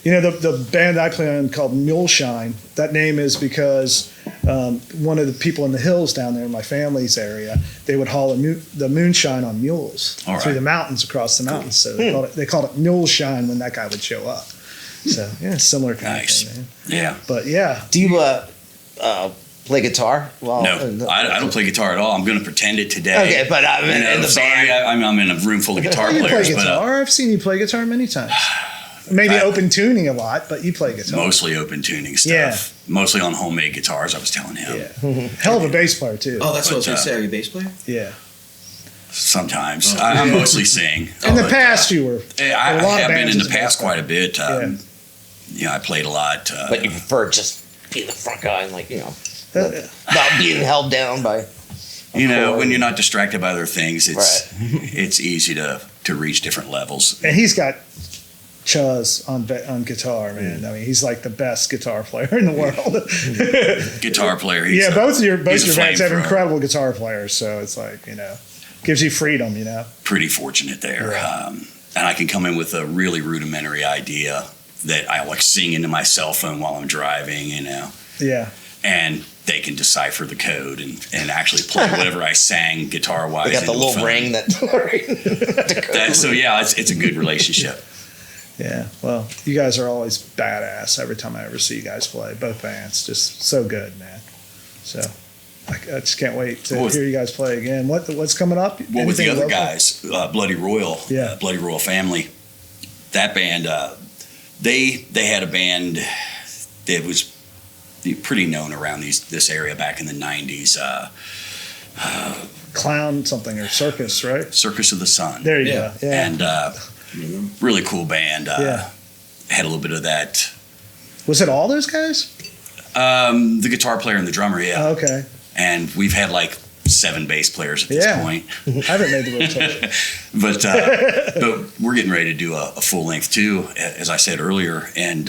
Speaker 2: The band I play on called Muleshine, that name is because one of the people in the hills down there in my family's area, they would haul the moonshine on mules
Speaker 5: All
Speaker 2: through
Speaker 5: right.
Speaker 2: the mountains, across the mountains. So they called it Muleshine when that guy would show up. So, yeah, similar kind
Speaker 5: Nice.
Speaker 2: of thing, man.
Speaker 5: Yeah.
Speaker 2: But, yeah.
Speaker 3: Do you play guitar? Well,
Speaker 5: No, I don't play guitar at all. I'm going to pretend it today.
Speaker 3: Okay, but I'm in the
Speaker 5: sorry,
Speaker 3: band.
Speaker 5: I'm in a room full of guitar
Speaker 2: You play
Speaker 5: players,
Speaker 2: guitar? I've seen you play guitar many times. Maybe open tuning a lot, but you play
Speaker 5: but
Speaker 2: guitar.
Speaker 5: mostly open tuning stuff.
Speaker 2: Yeah.
Speaker 5: Mostly on homemade guitars, I was telling him.
Speaker 2: Yeah. Hell of a bass player, too.
Speaker 9: Oh, that's what I was
Speaker 5: But,
Speaker 9: going to say. Are you a bass player?
Speaker 2: Yeah.
Speaker 5: Sometimes. I mostly sing.
Speaker 2: In the past, you were.
Speaker 5: I
Speaker 2: a lot of
Speaker 5: have been
Speaker 2: bands
Speaker 5: in
Speaker 2: as
Speaker 5: the
Speaker 2: a bass
Speaker 5: past
Speaker 2: player.
Speaker 5: quite a bit. I played a lot.
Speaker 3: But you prefer just being the front guy and
Speaker 2: Uh,
Speaker 3: not being held down by.
Speaker 5: when you're not distracted by other things, it's easy to reach different levels.
Speaker 2: And he's got Chuz on guitar, man. I mean, he's like the best guitar player in the world.
Speaker 5: Guitar player.
Speaker 2: Yeah, both your bands have
Speaker 5: flamethrower.
Speaker 2: incredible guitar players, so it's like, gives you freedom,
Speaker 5: Pretty fortunate there. And I can come in with a really rudimentary idea that I like sing into my cell phone while I'm driving,
Speaker 2: Yeah.
Speaker 5: and they can decipher the code and actually play whatever I sang guitar wise.
Speaker 3: They got the little ring that.
Speaker 5: So yeah, it's a good relationship.
Speaker 2: Yeah. Well, you guys are always badass every time I ever see you guys play. Both bands, just so good, man. So I just can't wait to hear you guys play again. What's coming up?
Speaker 5: Well, with the
Speaker 2: Anything
Speaker 5: other
Speaker 2: local?
Speaker 5: guys, Bloody Royal,
Speaker 2: Yeah.
Speaker 5: Bloody Royal Family, that band, they had a band that was pretty known around this area back in the 90s.
Speaker 2: Clown something or Circus, right?
Speaker 5: Circus of the Sun.
Speaker 2: There you go. Yeah.
Speaker 5: And really cool band.
Speaker 2: Yeah.
Speaker 5: Had a little bit of that.
Speaker 2: Was it all those guys?
Speaker 5: The guitar player and the drummer, yeah.
Speaker 2: Oh, okay.
Speaker 5: And we've had like 7 bass players at this point.
Speaker 2: I haven't made the rotation.
Speaker 5: but we're getting ready to do a full length too, as I said earlier. And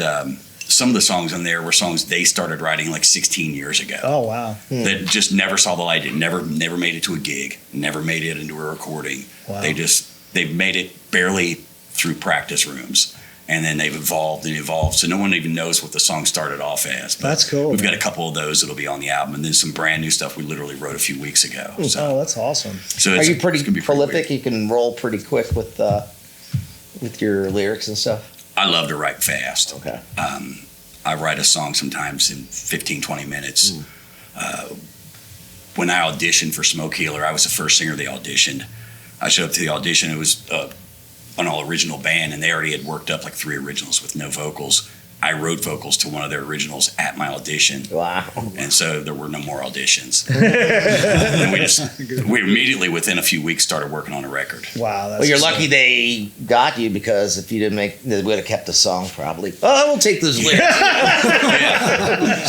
Speaker 5: some of the songs on there were songs they started writing like 16 years ago.
Speaker 2: Oh wow!
Speaker 5: That just never saw the light. It never made it to a gig. Never made it into a recording.
Speaker 2: Wow.
Speaker 5: They made it barely through practice rooms. And then they've evolved and evolved. So no one even knows what the song started off as. But
Speaker 2: that's cool.
Speaker 5: We've got a couple of those that'll be on the album, and then some brand new stuff we literally wrote a few weeks ago. So,
Speaker 2: Oh, that's awesome.
Speaker 5: so
Speaker 3: Are you
Speaker 5: it's
Speaker 3: pretty
Speaker 5: gonna be
Speaker 3: prolific?
Speaker 5: weird.
Speaker 3: You can roll pretty quick with your lyrics and stuff.
Speaker 5: I love to write fast.
Speaker 3: Okay.
Speaker 5: I write a song sometimes in 15, 20 minutes. When I auditioned for Smoke Healer, I was the first singer they auditioned. I showed up to the audition. It was an all original band, and they already had worked up like 3 originals with no vocals. I wrote vocals to one of their originals at my audition.
Speaker 3: Wow.
Speaker 5: And so there were no more auditions. And we immediately, within a few weeks, started working on a record.
Speaker 2: Wow. That's
Speaker 3: Well, you're
Speaker 2: exciting.
Speaker 3: lucky they got you, because if you didn't they would have kept the song probably. Oh, we'll take those lyrics.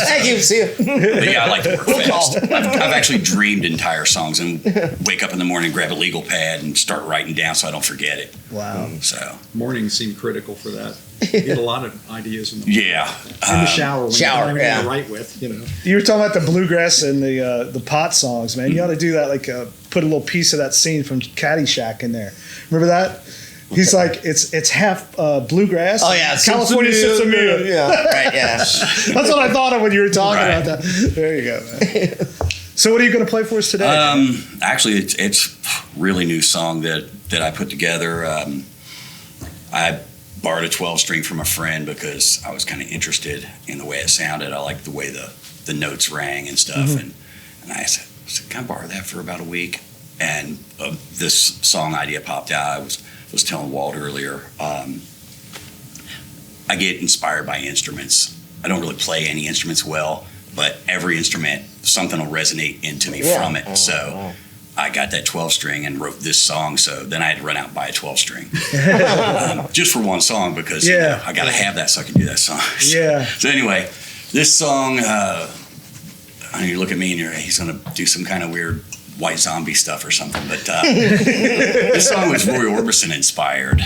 Speaker 3: Thank you. See you.
Speaker 5: But yeah, I like to work
Speaker 3: We'll
Speaker 5: fast.
Speaker 3: call.
Speaker 5: I've actually dreamed entire songs and wake up in the morning, grab a legal pad, and start writing down so I don't forget it.
Speaker 2: Wow.
Speaker 5: So
Speaker 6: Mornings seem critical for that. You get a lot of ideas in the shower when
Speaker 3: Shower,
Speaker 6: you're
Speaker 3: yeah.
Speaker 6: to write with, you know.
Speaker 2: You were talking about the bluegrass and the pot songs, man. You ought to do that. Like put a little piece of that scene from Caddyshack in there. Remember that? He's like, it's half bluegrass.
Speaker 3: Oh yeah,
Speaker 2: California Sinsemilla.
Speaker 3: Yeah, right. Yeah.
Speaker 2: That's what I thought of when you were talking
Speaker 5: Right.
Speaker 2: about that. There you go, man. So what are you going to play for us today?
Speaker 5: Actually, it's really new song that I put together. I borrowed a 12-string from a friend because I was kind of interested in the way it sounded. I liked the way the notes rang and stuff. And I said, can I borrow that for about a week? And this song idea popped out. I was telling Walt earlier, I get inspired by instruments. I don't really play any instruments well, but every instrument, something will resonate into me from it. So I got that 12-string and wrote this song. So then I had to run out and buy a 12-string just for one song, because you know, I got to have that so I can do that song.
Speaker 2: Yeah.
Speaker 5: So anyway, this song, you look at me and he's going to do some kind of weird white zombie stuff or something. But this song was Roy Orbison inspired.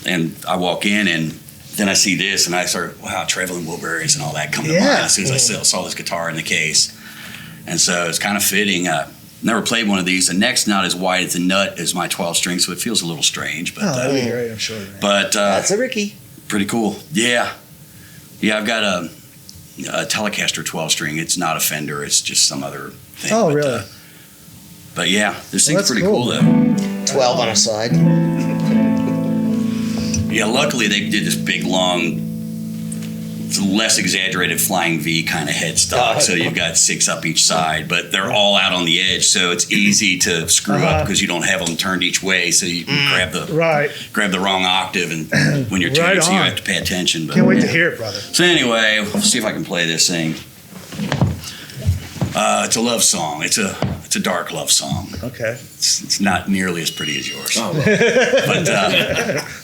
Speaker 5: And I walk in and then I see this and I start, wow, Traveling Wilburys and all that come to mind as soon as I saw this guitar in the case. And so it's kind of fitting. Never played one of these. The neck's not as wide as the nut as my 12-string, so it feels a little strange. But
Speaker 2: that'd be great, I'm sure. Man.
Speaker 5: But
Speaker 3: that's a Ricky.
Speaker 5: Pretty cool. Yeah. I've got a Telecaster 12-string. It's not a Fender. It's just some other thing.
Speaker 2: Oh,
Speaker 5: but,
Speaker 2: really?
Speaker 5: But yeah, this thing's
Speaker 2: that's
Speaker 5: pretty
Speaker 2: cool,
Speaker 5: though.
Speaker 3: 12 on a side.
Speaker 5: Yeah, luckily they did this big, long, less exaggerated flying V kind of headstock. So you've got 6 up each side, but they're all out on the edge. So it's easy to screw up because you don't have them turned each way. So you can grab the wrong octave and when you're tuning, so you have to pay attention. But,
Speaker 2: Can't wait to hear it, brother.
Speaker 5: So anyway, we'll see if I can play this thing. It's a love song. It's a dark love song.
Speaker 2: Okay.
Speaker 5: It's not nearly as pretty as yours.
Speaker 2: Oh.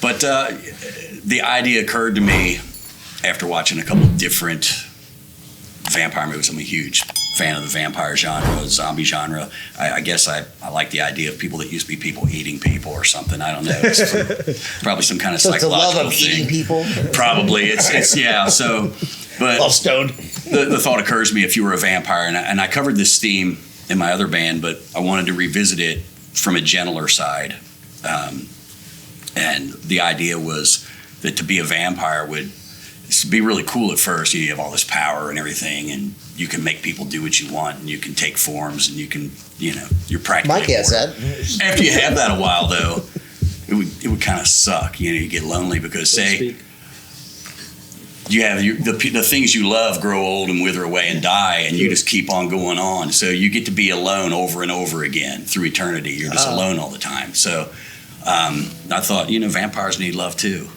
Speaker 5: But the idea occurred to me after watching a couple of different vampire movies. I'm a huge fan of the vampire genre, zombie genre. I guess I like the idea of people that used to be people eating people or something. I don't know. It's probably some kind of
Speaker 3: So it's a
Speaker 5: psychological
Speaker 3: love of
Speaker 5: thing.
Speaker 3: eating people.
Speaker 5: Probably. It's yeah. So, but
Speaker 3: Well stoned.
Speaker 5: the thought occurs to me, if you were a vampire, and I covered this theme in my other band, but I wanted to revisit it from a gentler side. And the idea was that to be a vampire would be really cool at first. You have all this power and everything, and you can make people do what you want, and you can take forms, and you can, you're practically
Speaker 3: Mike has that.
Speaker 5: After you have that a while, though, it would kind of suck. You get lonely because, say, you have the things you love grow old and wither away and die, and you just keep on going on. So you get to be alone over and over again through eternity. You're just alone all the time. So I thought, vampires need love too.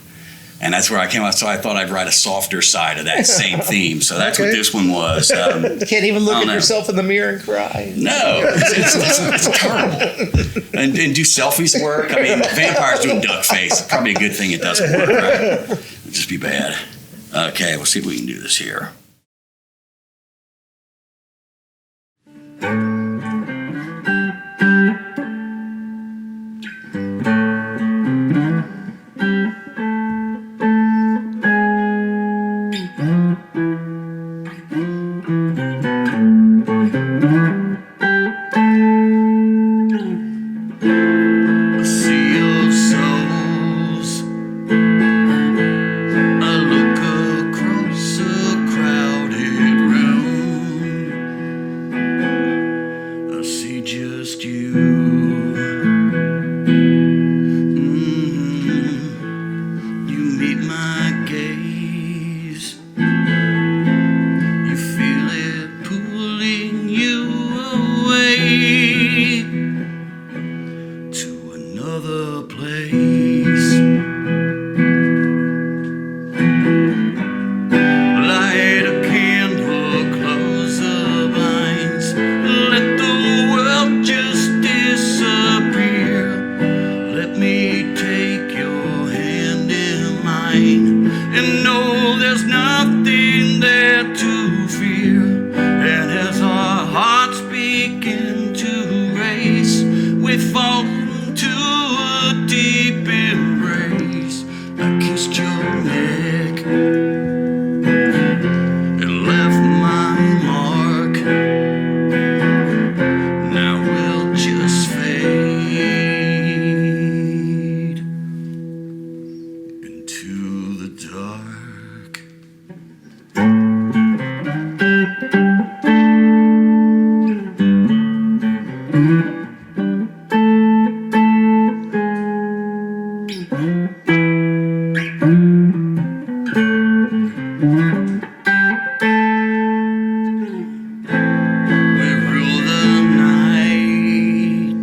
Speaker 5: And that's where I came out. So I thought I'd write a softer side of that same theme. So that's what this one was.
Speaker 3: You can't even look at yourself in the mirror and cry.
Speaker 5: No, it's terrible. And do selfies work? I mean, vampires doing duck face. Probably a good thing it doesn't work, right? It'd just be bad. Okay, we'll see if we can do this here.
Speaker 11: I look across a crowd. mine. And no, there's nothing there to fear. And as our hearts begin to race, we fall into a deep embrace. I kissed your neck and left my mark. Now we'll just fade into the dark. We rule the night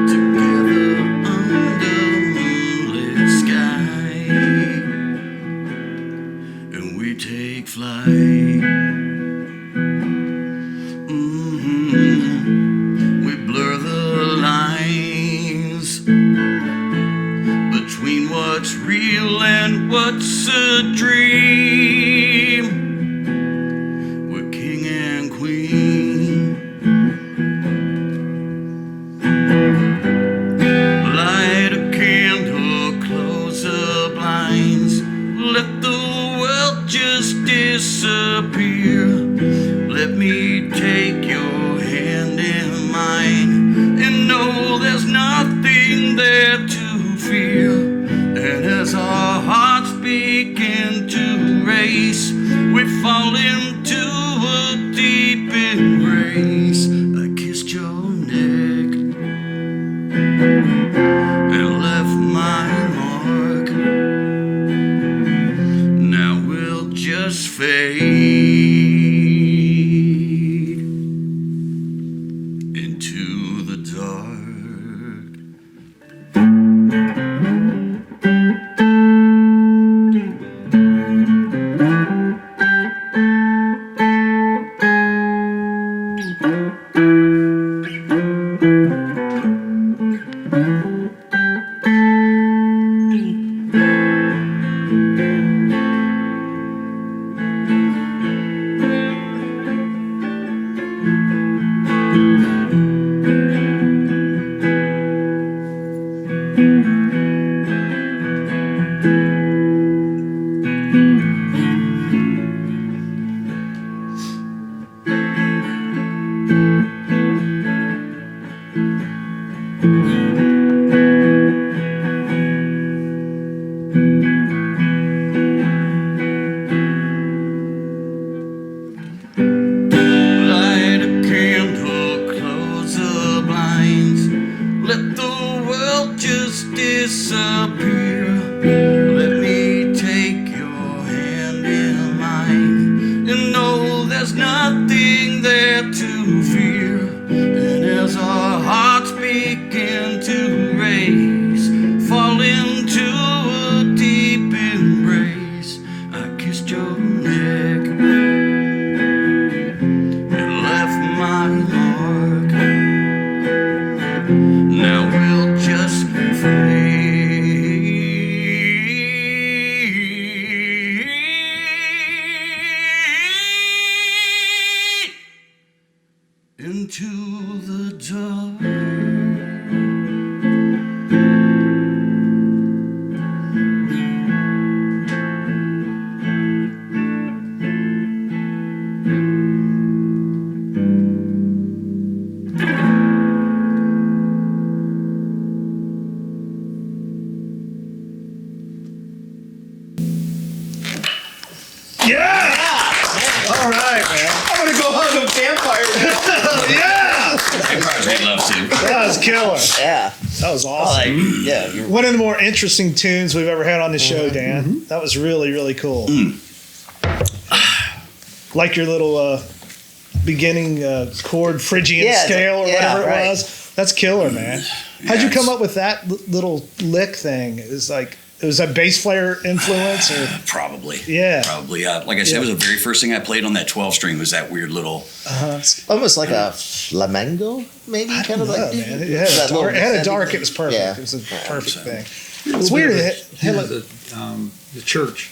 Speaker 11: together under moonlit sky, and we take flight. We blur the lines between what's real and what's a dream. We're king and queen. Light a candle, close the blinds. Let the world just disappear. Let me take your hand in mine. And no, there's nothing there to fear. And as our hearts begin to race, we fall into a deep embrace. I kissed your neck and left my mark. Now we'll just fade into the dark. Light a candle, close the blinds. Let the world just disappear. Let me take your hand in mine. And no, there's nothing there to fear. And as our hearts begin to race, fall into a deep embrace. I kissed your neck and left my mark. Now we'll just fade into the dark.
Speaker 2: Yeah! All right, man.
Speaker 3: I'm gonna go hug a vampire.
Speaker 2: Yeah!
Speaker 5: I'd love to.
Speaker 2: That was killer.
Speaker 3: Yeah.
Speaker 2: That was awesome.
Speaker 3: Yeah. You're
Speaker 2: One of the more interesting tunes we've ever had on the show, Dan. That was really, really cool. Like your little beginning chord Phrygian
Speaker 3: Yeah,
Speaker 2: scale or
Speaker 3: yeah,
Speaker 2: whatever it
Speaker 3: right.
Speaker 2: was. That's killer, man. How'd you come up with that little lick thing? It was like, it was a bass player influence, or
Speaker 5: Probably.
Speaker 2: Yeah.
Speaker 5: Probably. Like I said, it was the very first thing I played on that 12 string was that weird little.
Speaker 3: almost like a flamenco, maybe
Speaker 2: I
Speaker 3: kind
Speaker 2: don't
Speaker 3: of
Speaker 2: know,
Speaker 3: like.
Speaker 2: man. It had a dark. It was perfect.
Speaker 3: Yeah.
Speaker 2: It was a perfect thing. It's weird.
Speaker 6: The church.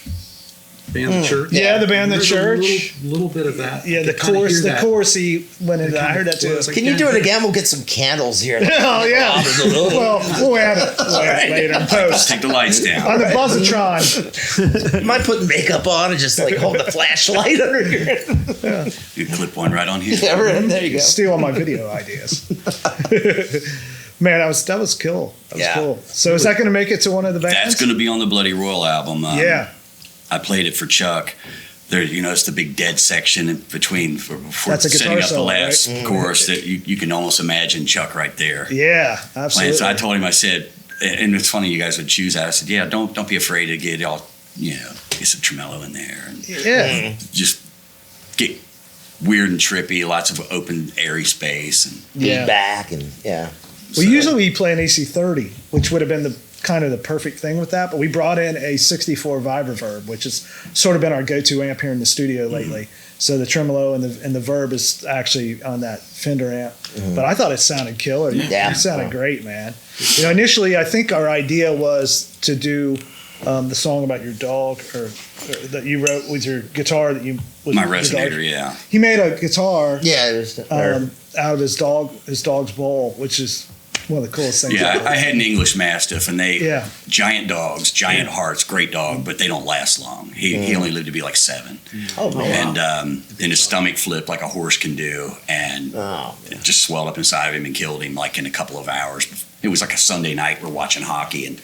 Speaker 6: Band the church.
Speaker 2: Yeah, the band the
Speaker 6: There's
Speaker 2: church.
Speaker 6: A little bit of that.
Speaker 2: Yeah, the
Speaker 6: You kinda
Speaker 2: chorus.
Speaker 6: hear
Speaker 2: The
Speaker 6: that.
Speaker 2: chorus. He went into. I heard that too.
Speaker 3: Can you do it again? We'll get some candles here.
Speaker 2: Oh yeah. Well, we'll add it later in post.
Speaker 5: Take the lights down.
Speaker 2: On the Buzzatron.
Speaker 3: Am I putting makeup on and just like hold the flashlight under here?
Speaker 5: You clip one right on here.
Speaker 3: Yeah, right, there you go.
Speaker 2: Steal all my video ideas. Man, that was cool. That was cool. So is that going to make it to one of the bands?
Speaker 5: That's going to be on the Bloody Royal album.
Speaker 2: Yeah.
Speaker 5: I played it for Chuck. There, it's the big dead section in between for
Speaker 2: That's a guitar
Speaker 5: setting up the
Speaker 2: solo,
Speaker 5: last
Speaker 2: right?
Speaker 5: chorus. That you can almost imagine Chuck right there.
Speaker 2: Yeah, absolutely.
Speaker 5: Playing. So I told him, I said, and it's funny you guys would choose that. I said, yeah, don't be afraid to get all, get some tremolo in there. And
Speaker 2: Yeah.
Speaker 5: just get weird and trippy, lots of open, airy space. And
Speaker 3: Feedback and
Speaker 2: Well, usually we play an AC30, which would have been the kind of the perfect thing with that, but we brought in a 64 Vibra-Verb, which has sort of been our go-to amp here in the studio lately. So the tremolo and the Verb is actually on that Fender amp. But I thought it sounded killer.
Speaker 3: Yeah.
Speaker 2: It sounded great, man. Initially, I think our idea was to do the song about your dog, or that you wrote with your guitar that you. Was
Speaker 5: my
Speaker 2: your
Speaker 5: resonator,
Speaker 2: dog.
Speaker 5: yeah.
Speaker 2: He made a guitar.
Speaker 3: Yeah, it was
Speaker 2: out of his dog's bowl, which is one of the coolest things.
Speaker 5: Yeah,
Speaker 2: ever.
Speaker 5: I had an English Mastiff, and giant dogs, giant hearts, great dog, but they don't last long. He only lived to be like 7.
Speaker 3: Oh, man.
Speaker 5: And his stomach flipped like a horse can do, and it just swelled up inside of him and killed him like in a couple of hours. It was like a Sunday night, we're watching hockey, and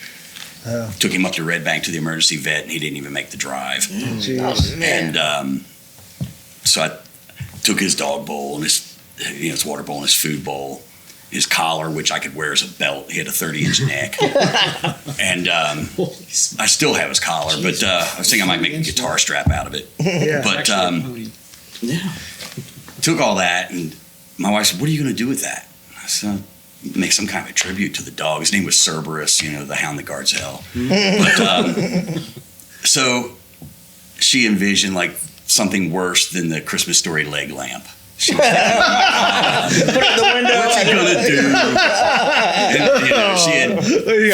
Speaker 5: took him up to Red Bank to the emergency vet, and he didn't even make the drive. And so I took his dog bowl and his water bowl and his food bowl, his collar, which I could wear as a belt. He had a 30-inch neck. And I still have his collar, but I was thinking I might make a guitar strap out of it.
Speaker 2: Yeah.
Speaker 5: But took all that, and my wife said, what are you going to do with that? I said, make some kind of a tribute to the dog. His name was Cerberus, the hound that guards hell. But so she envisioned like something worse than the Christmas Story leg lamp. She was thinking,
Speaker 3: put it in the window.
Speaker 5: what's he gonna do? And, she had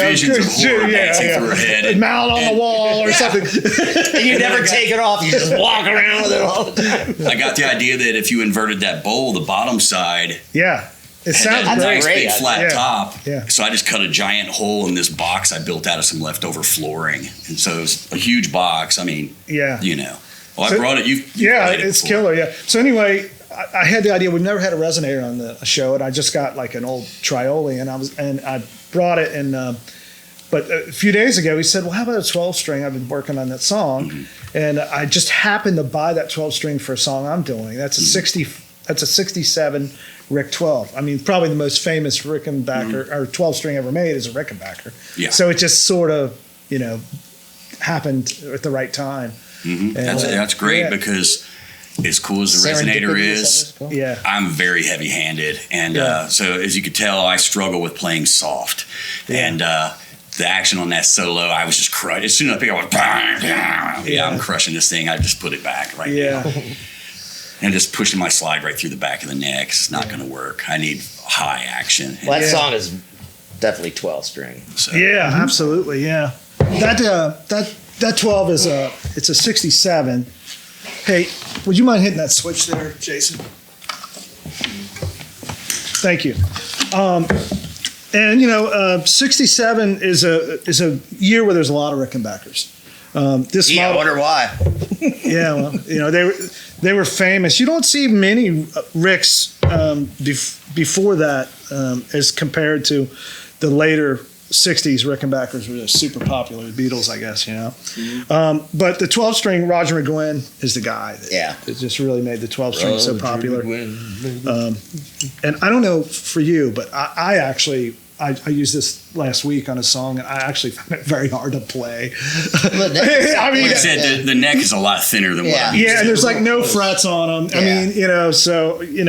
Speaker 5: visions of horror dancing through her head.
Speaker 2: And mount on the wall or something.
Speaker 3: And you never take it off. You just walk around with it all the time.
Speaker 5: I got the idea that if you inverted that bowl, the bottom side
Speaker 2: it sounds
Speaker 5: had that
Speaker 2: great.
Speaker 5: nice big flat top.
Speaker 2: Yeah.
Speaker 5: So I just cut a giant hole in this box I built out of some leftover flooring. And so it was a huge box. I mean, Well, I brought it. You played it
Speaker 2: it's
Speaker 5: before.
Speaker 2: killer. Yeah. So anyway, I had the idea. We've never had a resonator on the show, and I just got like an old Trioli, and I brought it. And but a few days ago, he said, "Well, how about a 12-string? I've been working on that song, and I just happened to buy that 12-string for a song I'm doing. That's a 67 Rick 12. I mean, probably the most famous Rickenbacker or 12-string ever made is a Rickenbacker.
Speaker 5: Yeah.
Speaker 2: So it just sort of happened at the right time.
Speaker 5: And that's great because as cool as the resonator is, I'm very heavy-handed, and so as you could tell, I struggle with playing soft. And the action on that solo, I was just crushing. As soon as I pick up, I was, I'm crushing this thing. I just put it back right now. And just pushing my slide right through the back of the neck. It's not going to work. I need high action.
Speaker 3: Well, that song is definitely 12-string.
Speaker 5: So.
Speaker 2: Yeah, absolutely. Yeah, that 12 is it's a 67. Hey, would you mind hitting that switch there, Jason? Thank you. And 67 is a year where there's a lot of Rickenbackers.
Speaker 3: I wonder why.
Speaker 2: Yeah, well, they were famous. You don't see many Ricks before that as compared to the later 60s. Rickenbackers were just super popular. The Beatles, I guess, but the 12-string, Roger McGuinn is the guy that just really made the 12-string so popular. And I don't know for you, but I actually used this last week on a song, and I actually found it very hard to play.
Speaker 5: I mean, like I said, the neck is a lot thinner than what I'm used to.
Speaker 2: And there's like no frets on them. I mean, so you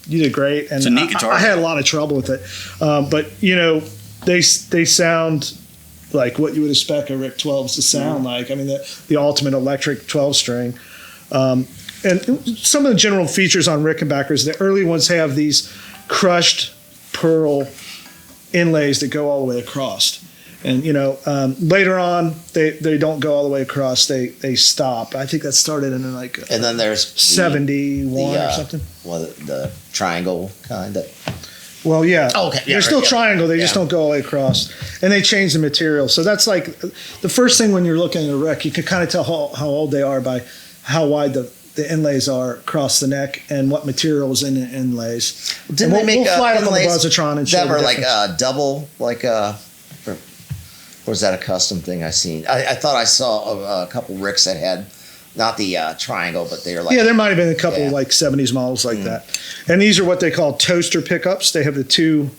Speaker 2: did great. And
Speaker 5: it's a neat guitar.
Speaker 2: I had a lot of trouble with it, but they sound like what you would expect a Rick 12s to sound like. I mean, the ultimate electric 12-string. And some of the general features on Rickenbackers, the early ones have these crushed pearl inlays that go all the way across. And later on, they don't go all the way across. They stop. I think that started in like
Speaker 3: and then there's
Speaker 2: 71 or something.
Speaker 3: Well, the triangle kind of.
Speaker 2: Well, yeah.
Speaker 3: Oh, okay. Yeah,
Speaker 2: they're still
Speaker 3: right, yeah.
Speaker 2: triangle. They just
Speaker 3: Yeah.
Speaker 2: don't go all the way across. And they change the material. So that's like the first thing when you're looking at a wreck, you can kind of tell how old they are by how wide the inlays are across the neck and what materials in the inlays.
Speaker 3: Didn't
Speaker 2: we'll,
Speaker 3: they make
Speaker 2: we'll fly it on the
Speaker 3: inlays
Speaker 2: Buzzatron and show
Speaker 3: that
Speaker 2: the
Speaker 3: were like
Speaker 2: difference.
Speaker 3: double, like or was that a custom thing I seen? I thought I saw a couple ricks that had not the triangle, but they were like
Speaker 2: Yeah, there might have been a couple
Speaker 3: Yeah.
Speaker 2: like 70s models like that. And these are what they call toaster pickups. They have the two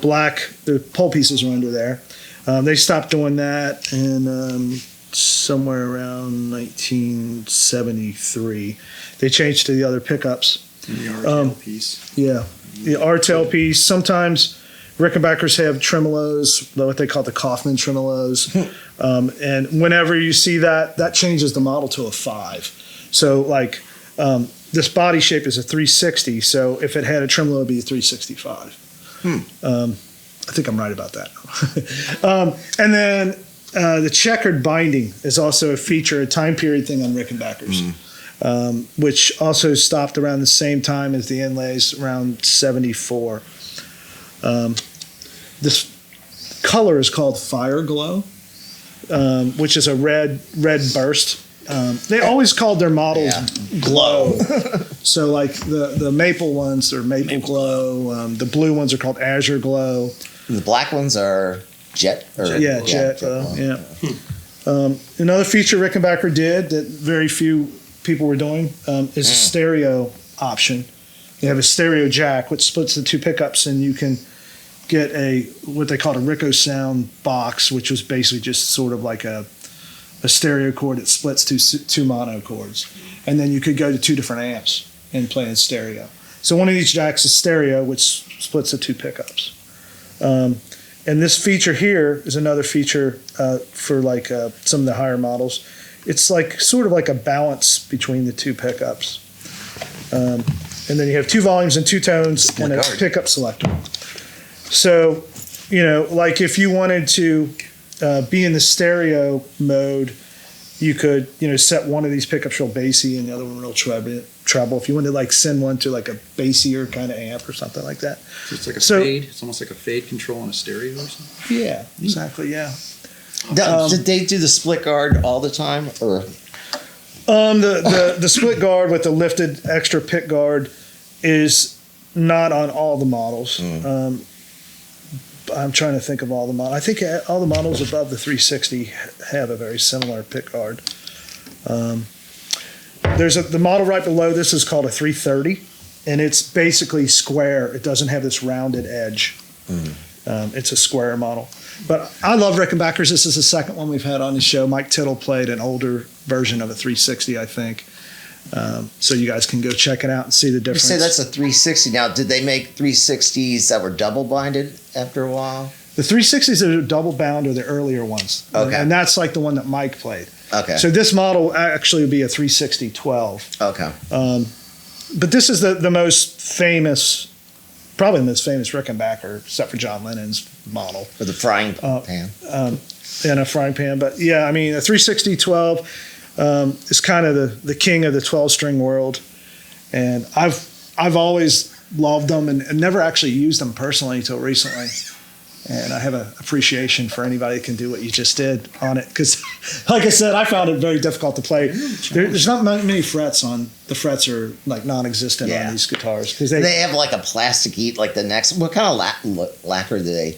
Speaker 2: the pole pieces are under there. They stopped doing that in somewhere around 1973. They changed to the other pickups.
Speaker 6: And the RTL piece.
Speaker 2: Yeah, the R-tail piece. Sometimes Rickenbackers have tremolos, what they call the Kaufman tremolos. And whenever you see that, that changes the model to a 5. So like this body shape is a 360. So if it had a tremolo, it'd be a 365. I think I'm right about that. And then the checkered binding is also a feature, a time period thing on Rickenbackers. Which also stopped around the same time as the inlays, around 74. This color is called Fire Glow, which is a red burst. They always called their models glow. So like the maple ones are maple glow. The blue ones are called azure glow.
Speaker 3: the black ones are jet.
Speaker 2: Jet glow. Yeah. Another feature Rickenbacker did that very few people were doing is a stereo option. You have a stereo jack which splits the two pickups, and you can get what they called a Rico Sound box, which was basically just sort of like a stereo cord that splits two mono chords, and then you could go to two different amps and play in stereo. So one of these jacks is stereo, which splits the two pickups. And this feature here is another feature for like some of the higher models. It's like sort of like a balance between the two pickups. And then you have two volumes and two tones and a pickup selector. So, like if you wanted to be in the stereo mode, you could, set one of these pickups real bassy and the other one real treble. If you wanted to like send one to like a bassier kind of amp or something like that.
Speaker 6: So it's like a fade. It's almost like a fade control on a stereo or something.
Speaker 2: Yeah, exactly. Yeah.
Speaker 3: Did they do the split guard all the time, or?
Speaker 2: The split guard with the lifted extra pick guard is not on all the models. I'm trying to think of all the models. I think all the models above the 360 have a very similar pick guard. There's the model right below this is called a 330, and it's basically square. It doesn't have this rounded edge. It's a square model. But I love Rickenbackers. This is the second one we've had on the show. Mike Tittle played an older version of a 360, I think. So you guys can go check it out and see the difference.
Speaker 3: You say that's a 360. Now, did they make 360s that were double binded after a while?
Speaker 2: The 360s that are double bound are the earlier ones.
Speaker 3: Okay.
Speaker 2: And that's like the one that Mike played.
Speaker 3: Okay.
Speaker 2: So this model actually would be a 360 12.
Speaker 3: Okay.
Speaker 2: But this is the most famous, probably the most famous Rickenbacker, except for John Lennon's model.
Speaker 3: With the frying pan.
Speaker 2: And a frying pan. But yeah, I mean, a 360 12 is kind of the king of the 12-string world. And I've always loved them and never actually used them personally until recently. And I have an appreciation for anybody that can do what you just did on it. Because, like I said, I found it very difficult to play. There's not many frets on. The frets are like non-existent on these guitars. Because
Speaker 3: they have like a plasticky, like the next. What kind of lacquer do they?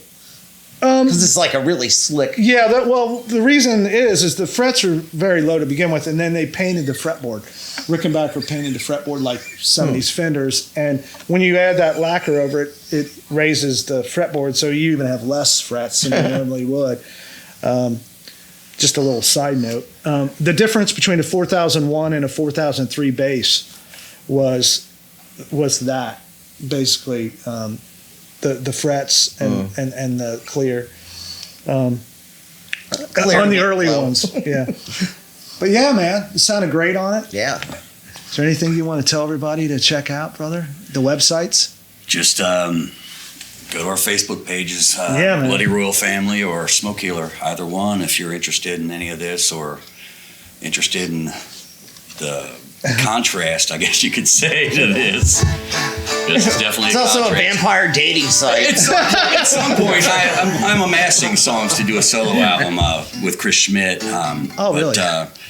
Speaker 3: Because it's like a really slick.
Speaker 2: Yeah, the reason is the frets are very low to begin with, and then they painted the fretboard. Rickenbacker painted the fretboard like 70s Fenders, and when you add that lacquer over it, it raises the fretboard, so you even have less frets than you normally would. Just a little side note. The difference between a 4001 and a 4003 bass was that, basically. The frets and the clear, on the early ones, yeah. But yeah, man, it sounded great on it.
Speaker 3: Yeah.
Speaker 2: Is there anything you want to tell everybody to check out, brother? The websites?
Speaker 5: Just go to our Facebook pages,
Speaker 2: Yeah, man.
Speaker 5: Bloody Royal Family or Smoke Healer, either one, if you're interested in any of this or interested in the contrast, I guess you could say, to this. This is definitely
Speaker 3: It's also a
Speaker 5: contrast.
Speaker 3: vampire dating site.
Speaker 5: At some point, I'm amassing songs to do a solo album with Chris Schmidt.
Speaker 2: Really?
Speaker 5: But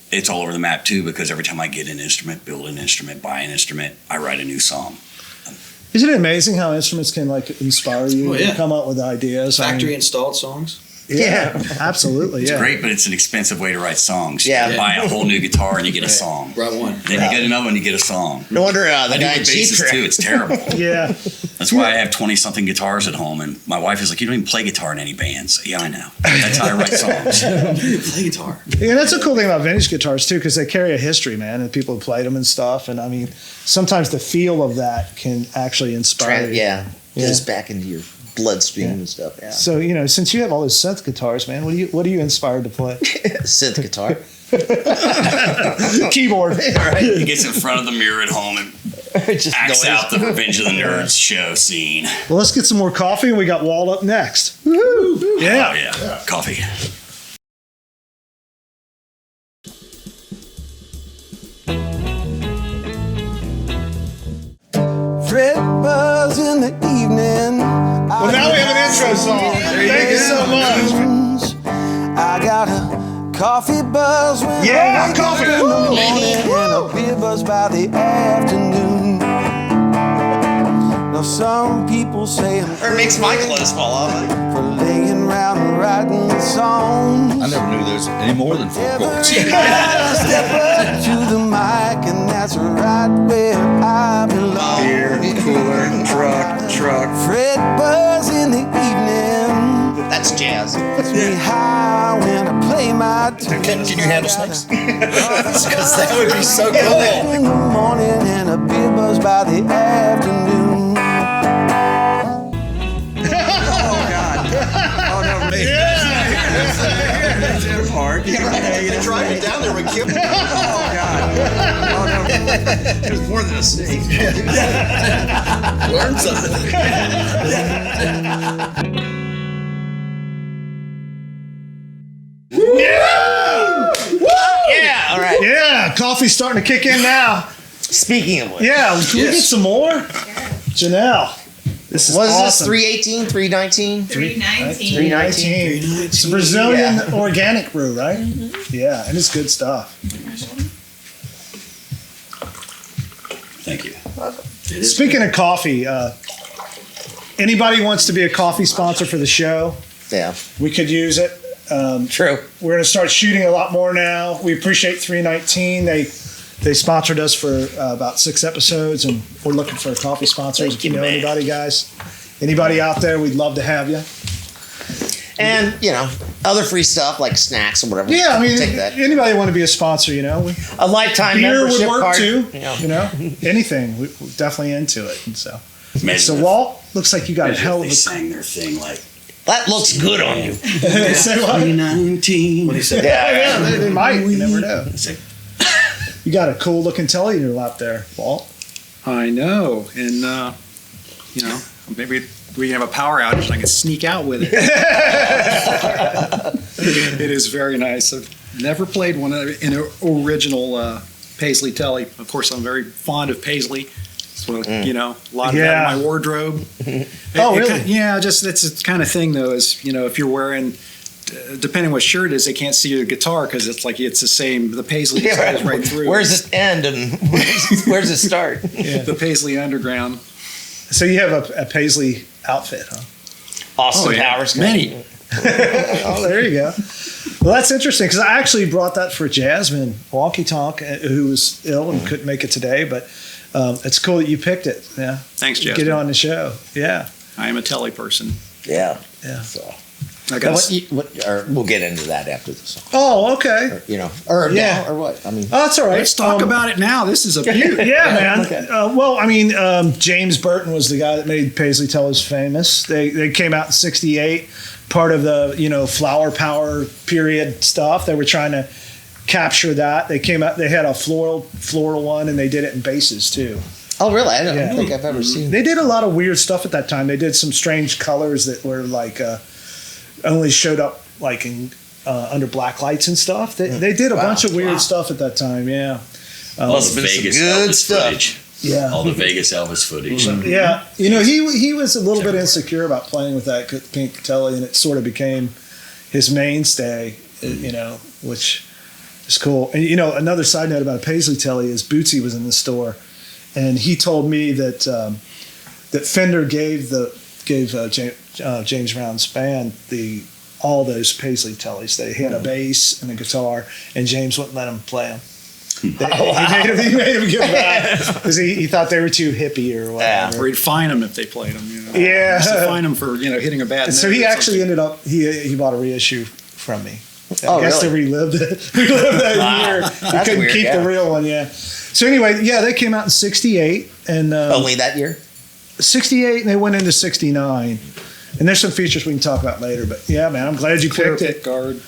Speaker 5: it's all over the map too, because every time I get an instrument, build an instrument, buy an instrument, I write a new song.
Speaker 2: Isn't it amazing how instruments can like inspire you
Speaker 9: Oh, yeah.
Speaker 2: and come up with ideas?
Speaker 9: Factory installed songs.
Speaker 2: Yeah, absolutely.
Speaker 5: It's
Speaker 2: Yeah.
Speaker 5: great, but it's an expensive way to write songs.
Speaker 3: Yeah.
Speaker 5: You buy a whole new guitar and you get a song.
Speaker 9: Right one.
Speaker 5: Then you get another one, you get a song.
Speaker 3: No wonder the
Speaker 5: I do
Speaker 3: guy
Speaker 5: the
Speaker 3: in Cheap
Speaker 5: basses
Speaker 3: Trick.
Speaker 5: too. It's terrible.
Speaker 2: Yeah.
Speaker 5: That's why I have 20-something guitars at home, and my wife is like, "You don't even play guitar in any bands." Yeah, I know. That's how I write songs.
Speaker 9: Play guitar.
Speaker 2: Yeah, that's a cool thing about vintage guitars too, because they carry a history, man, and people have played them and stuff. And I mean, sometimes the feel of that can actually inspire you.
Speaker 3: Yeah.
Speaker 2: Yeah.
Speaker 3: Goes back into your bloodstream and stuff. Yeah.
Speaker 2: So since you have all those synth guitars, man, what are you inspired to play?
Speaker 3: Synth guitar.
Speaker 2: Keyboard.
Speaker 5: He gets in front of the mirror at home and
Speaker 3: Just
Speaker 5: acts
Speaker 3: noise.
Speaker 5: out the Revenge of the Nerds show scene.
Speaker 2: Well, let's get some more coffee, and we got Walt up next. Yeah.
Speaker 5: Oh yeah, coffee.
Speaker 4: Fred buzz in the evening.
Speaker 2: Well, now we have an intro song. Thank you so much.
Speaker 4: I got a coffee buzz when
Speaker 2: Yeah,
Speaker 4: I wake
Speaker 2: coffee.
Speaker 4: up in the morning and a beer buzz by the afternoon. Now some people say I'm
Speaker 3: Or it makes my clothes fall off.
Speaker 4: for laying around and writing songs.
Speaker 14: I never knew there's any more than 4 chords.
Speaker 4: Step up to the mic and that's right where I belong.
Speaker 9: Beer, cooler, truck.
Speaker 4: Fred buzz in the evening.
Speaker 3: That's jazz.
Speaker 4: Gets me high when I play my tune.
Speaker 14: Can you handle snakes?
Speaker 3: Because that would be so cool.
Speaker 4: In the morning and a beer buzz by the afternoon.
Speaker 14: Oh, never made
Speaker 9: In a park.
Speaker 14: Driving down there with Kim. Oh, God. Oh, no.
Speaker 3: There's more than a snake.
Speaker 14: Learn something.
Speaker 3: Yeah. All right.
Speaker 2: Yeah, coffee's starting to kick in now.
Speaker 3: Speaking of which.
Speaker 2: Yeah, can we get some more? Janelle. This is
Speaker 3: Was
Speaker 2: awesome.
Speaker 3: this 318, 319?
Speaker 10: 319.
Speaker 3: 319.
Speaker 2: It's a Brazilian
Speaker 3: Yeah.
Speaker 2: organic brew, right? Yeah, and it's good stuff.
Speaker 5: Thank you.
Speaker 2: Speaking of coffee, anybody wants to be a coffee sponsor for the show,
Speaker 3: Yeah.
Speaker 2: we could use it.
Speaker 3: True.
Speaker 2: We're going to start shooting a lot more now. We appreciate 319. They sponsored us for about 6 episodes, and we're looking for coffee sponsors. If you know anybody, guys, anybody out there, we'd love to have you.
Speaker 3: And, other free stuff like snacks or whatever.
Speaker 2: Yeah, I mean,
Speaker 3: take that.
Speaker 2: anybody want to be a sponsor,
Speaker 3: A lifetime
Speaker 2: beer would
Speaker 3: membership
Speaker 2: work
Speaker 3: card.
Speaker 2: too.
Speaker 3: Yeah.
Speaker 2: Anything. We're definitely into it. And so
Speaker 5: Imagine
Speaker 2: Walt, looks like you got a
Speaker 5: if
Speaker 2: hell
Speaker 5: they
Speaker 2: of a.
Speaker 5: sang their thing like
Speaker 3: That looks good on you.
Speaker 2: Say what?
Speaker 5: 2019. What he said?
Speaker 2: Yeah, they might. You never know.
Speaker 5: It's like,
Speaker 2: You got a cool looking telly in your lap there, Walt.
Speaker 6: I know, and maybe we have a power outage and I can sneak out with it. It is very nice. I've never played one in an original Paisley telly. Of course, I'm very fond of Paisley. So, a lot of that in my wardrobe.
Speaker 2: Oh, really?
Speaker 6: Just that's the kind of thing, though, is, if you're wearing, depending what shirt it is, they can't see your guitar because it's the same, the Paisley goes right through.
Speaker 3: Where's it end and where's it start?
Speaker 6: The Paisley Underground.
Speaker 2: So you have a Paisley outfit, huh?
Speaker 3: Austin Powers.
Speaker 6: Many.
Speaker 2: Oh, there you go. Well, that's interesting because I actually brought that for Jasmine Wonky Tonk, who was ill and couldn't make it today. But it's cool that you picked it. Yeah.
Speaker 6: Thanks, Jasmine.
Speaker 2: Get it on the show. Yeah.
Speaker 6: I am a telly person.
Speaker 3: Yeah.
Speaker 2: Yeah.
Speaker 3: So.
Speaker 6: I got
Speaker 3: Or we'll get into that after the song.
Speaker 2: Oh, okay.
Speaker 3: Or
Speaker 2: Yeah.
Speaker 3: now, or what? I mean,
Speaker 2: Oh, that's all right.
Speaker 6: Let's talk about it now. This is a beaut.
Speaker 2: Yeah, man.
Speaker 3: Okay.
Speaker 2: Well, I mean, James Burton was the guy that made Paisley Tellers famous. They came out in '68, part of the flower power period stuff. They were trying to capture that. They came out. They had a floral one, and they did it in basses too.
Speaker 3: Oh, really? I don't think I've ever seen.
Speaker 2: They did a lot of weird stuff at that time. They did some strange colors that were like only showed up like in under black lights and stuff. They did a bunch of weird stuff at that time. Yeah.
Speaker 5: All the Vegas Elvis footage.
Speaker 2: Yeah.
Speaker 5: All the Vegas Elvis footage.
Speaker 2: Yeah. You know, he was a little bit insecure about playing with that pink telly, and it sort of became his mainstay, you know, which is cool. And, you know, another side note about a Paisley telly is Bootsy was in the store, and he told me that that Fender gave James Brown's band all those Paisley tellies. They had a bass and a guitar, and James wouldn't let them play them. He made him give back because he thought they were too hippie or whatever.
Speaker 6: Or he'd fine them if they played them. You know?
Speaker 2: Yeah,
Speaker 6: He used to fine them for hitting a bad note.
Speaker 2: So he actually ended up he bought a reissue from me.
Speaker 3: Oh,
Speaker 2: I guess
Speaker 3: really?
Speaker 2: to relive that year. He couldn't
Speaker 3: weird,
Speaker 2: keep the real one. Yeah. So anyway, yeah, they came out in '68 and
Speaker 3: Only that year.
Speaker 2: '68, and they went into '69. And there's some features we can talk about later. But yeah, man, I'm glad you picked it.
Speaker 6: Guard.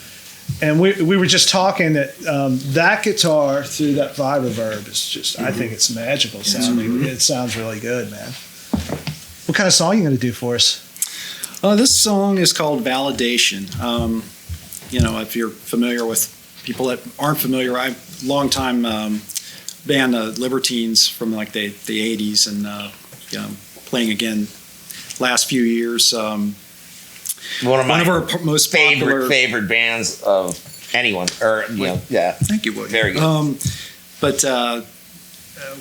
Speaker 2: And we were just talking that that guitar through that vibroverb is just, I think it's magical sounding. It sounds really good, man. What kind of song are you going to do for us?
Speaker 6: This song is called Validation. You know, if you're familiar with people that aren't familiar, I'm a long-time band, Libertines, from like the 80s, and playing again last few years.
Speaker 3: One of our
Speaker 6: most
Speaker 3: favorite bands of anyone, or you know, yeah.
Speaker 6: Thank you, William.
Speaker 3: Very good.
Speaker 6: But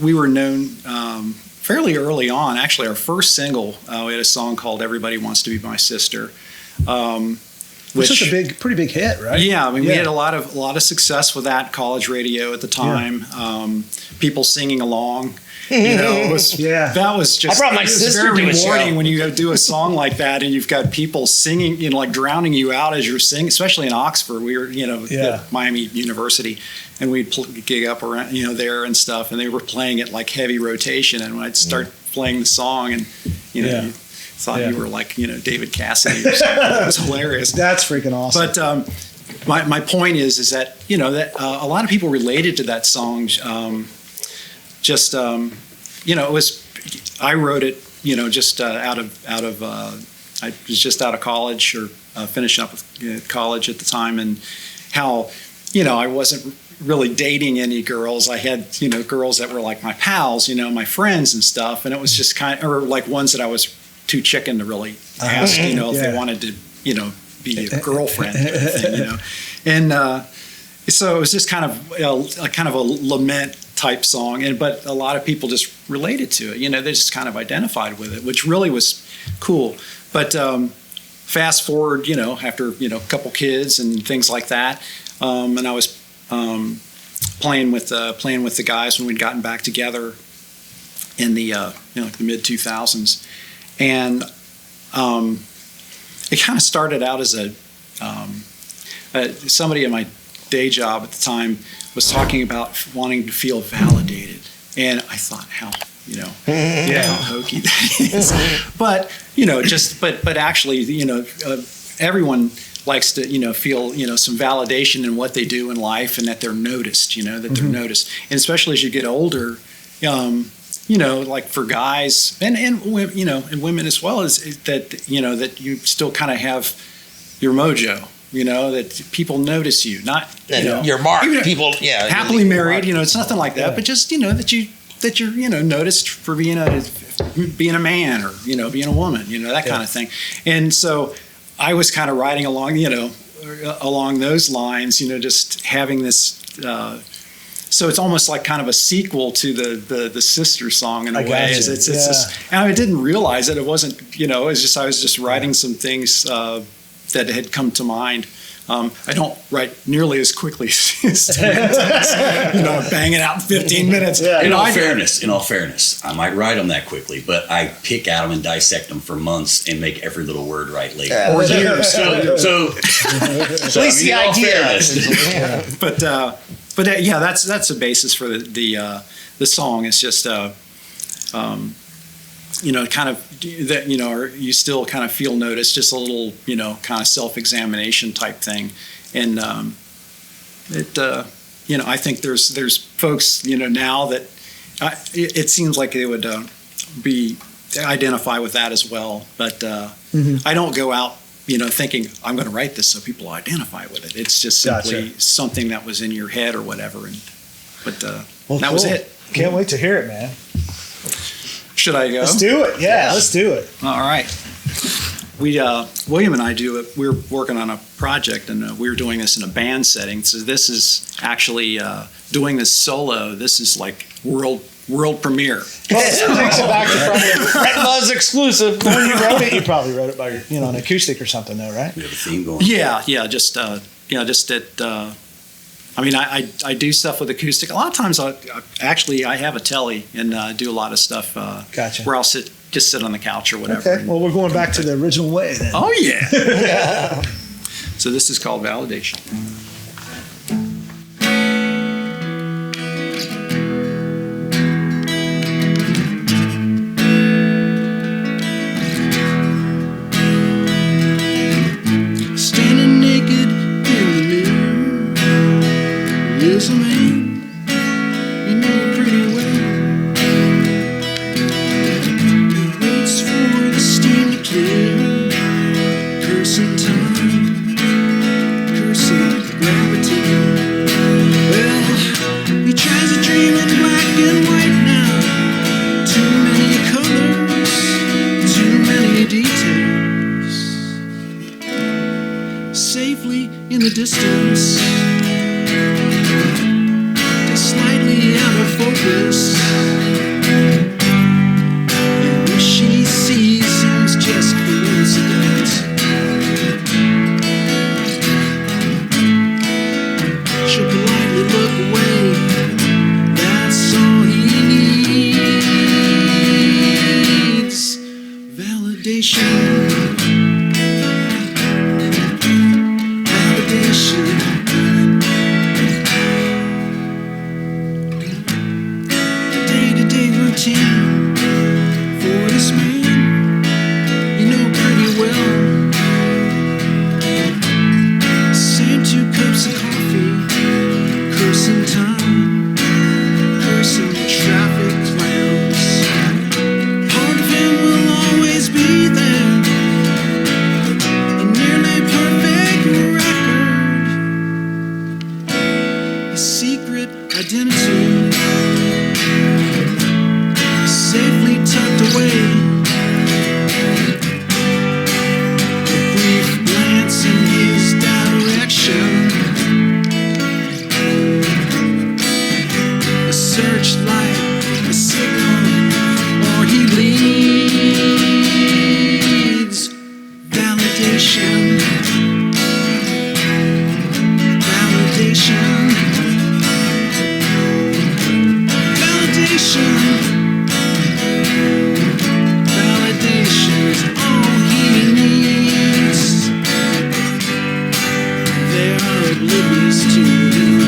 Speaker 6: we were known fairly early on. Actually, our first single, we had a song called "Everybody Wants to Be My Sister,"
Speaker 2: which is a pretty big hit, right?
Speaker 6: Yeah, I mean, we had a lot of success with that. College radio at the time, people singing along. You know, that was just.
Speaker 3: I brought my sister
Speaker 6: very
Speaker 3: to a show.
Speaker 6: rewarding when you do a song like that and you've got people singing, you know, like drowning you out as you're singing. Especially in Oxford, we were, you know, at Miami University, and we'd gig up around, you know, there and stuff, and they were playing it like heavy rotation. And when I'd start playing the song, and you know, you thought you were like, you know, David Cassidy or something. It was hilarious.
Speaker 2: That's freaking awesome.
Speaker 6: But my point is that, you know, that a lot of people related to that song. You know, it was. I wrote it, you know, just out of. I was just out of college or finishing up with college at the time, and how, you know, I wasn't really dating any girls. I had, you know, girls that were like my pals, you know, my friends and stuff, and it was just or like ones that I was too chicken to really ask, you know, if they wanted to, you know, be a girlfriend or anything, you know, and so it was just kind of a lament type song, but a lot of people just related to it. You know, they just kind of identified with it, which really was cool. But fast forward, you know, after, you know, a couple kids and things like that, and I was playing with the guys when we'd gotten back together in the you know, like the mid 2000s, and it kind of started out as somebody in my day job at the time was talking about wanting to feel validated, and I thought, how, you know, how hokey that is. But you know, but actually, you know, everyone likes to, you know, feel, you know, some validation in what they do in life, and that they're noticed. You know, that they're noticed, and especially as you get older, you know, like for guys and you know, and women as well, is that, you know, that you still kind of have your mojo. You know, that people notice you, not, you know,
Speaker 3: your mark.
Speaker 6: Even
Speaker 3: People,
Speaker 6: happily married. You know, it's nothing like that, but just, you know, that you're, you know, noticed for being a man, or, you know, being a woman. You know, that kind of thing. And so I was kind of riding along, you know, along those lines. You know, just having this. So it's almost like kind of a sequel to the sister song in a way. It's just, and I didn't realize it. It wasn't, you know, it was just, I was just writing some things that had come to mind. I don't write nearly as quickly as you know, bang it out in 15 minutes.
Speaker 5: In all fairness, I might write them that quickly, but I pick at them and dissect them for months and make every little word right later.
Speaker 6: Or years.
Speaker 5: So
Speaker 3: at least the idea.
Speaker 6: But yeah, that's the basis for the song. It's just you know, kind of that, you know, or you still kind of feel noticed, just a little, you know, kind of self-examination type thing. And you know, I think there's folks, you know, now that, It seems like they would identify with that as well, but I don't go out, thinking I'm going to write this so people identify with it. It's just simply something that was in your head or whatever. But that was it.
Speaker 2: Can't wait to hear it, man.
Speaker 6: Should I go?
Speaker 2: Let's do it. Yeah, let's do it.
Speaker 6: All right. William and I we're working on a project, and we were doing this in a band setting. So this is actually doing this solo. This is like world premiere.
Speaker 2: Well, this takes it back to probably
Speaker 3: Fret Buzz exclusive.
Speaker 2: when you wrote it. You probably wrote it by an acoustic or something, though, right?
Speaker 5: You have a theme going.
Speaker 6: Yeah, just at. I do stuff with acoustic. A lot of times, I have a telly and do a lot of stuff.
Speaker 2: Gotcha.
Speaker 6: Where I'll sit on the couch or whatever.
Speaker 2: Okay. Well, we're going back to the original way then.
Speaker 6: Oh yeah. So this is called Validation.
Speaker 4: Standing naked in the mirror is a man you know pretty well. He waits for the steam to clear, cursing time, cursing gravity. Well, he tries to dream in black and white now. Too many colors, too many details. Safely in the distance, slightly out of focus, and what she sees seems just coincidence. She'll politely look away, that's all he needs. Validation. Day-to-day routine for this man you know pretty well. Same 2 cups of coffee, cursing time, cursing traffic clowns. Part of him will always be there, a nearly perfect record. His secret identity safely tucked away. A brief glance in his direction, a searchlight, a signal, or he leads. Validation. Validation. Validation. Validation's all he needs. They are oblivious to him.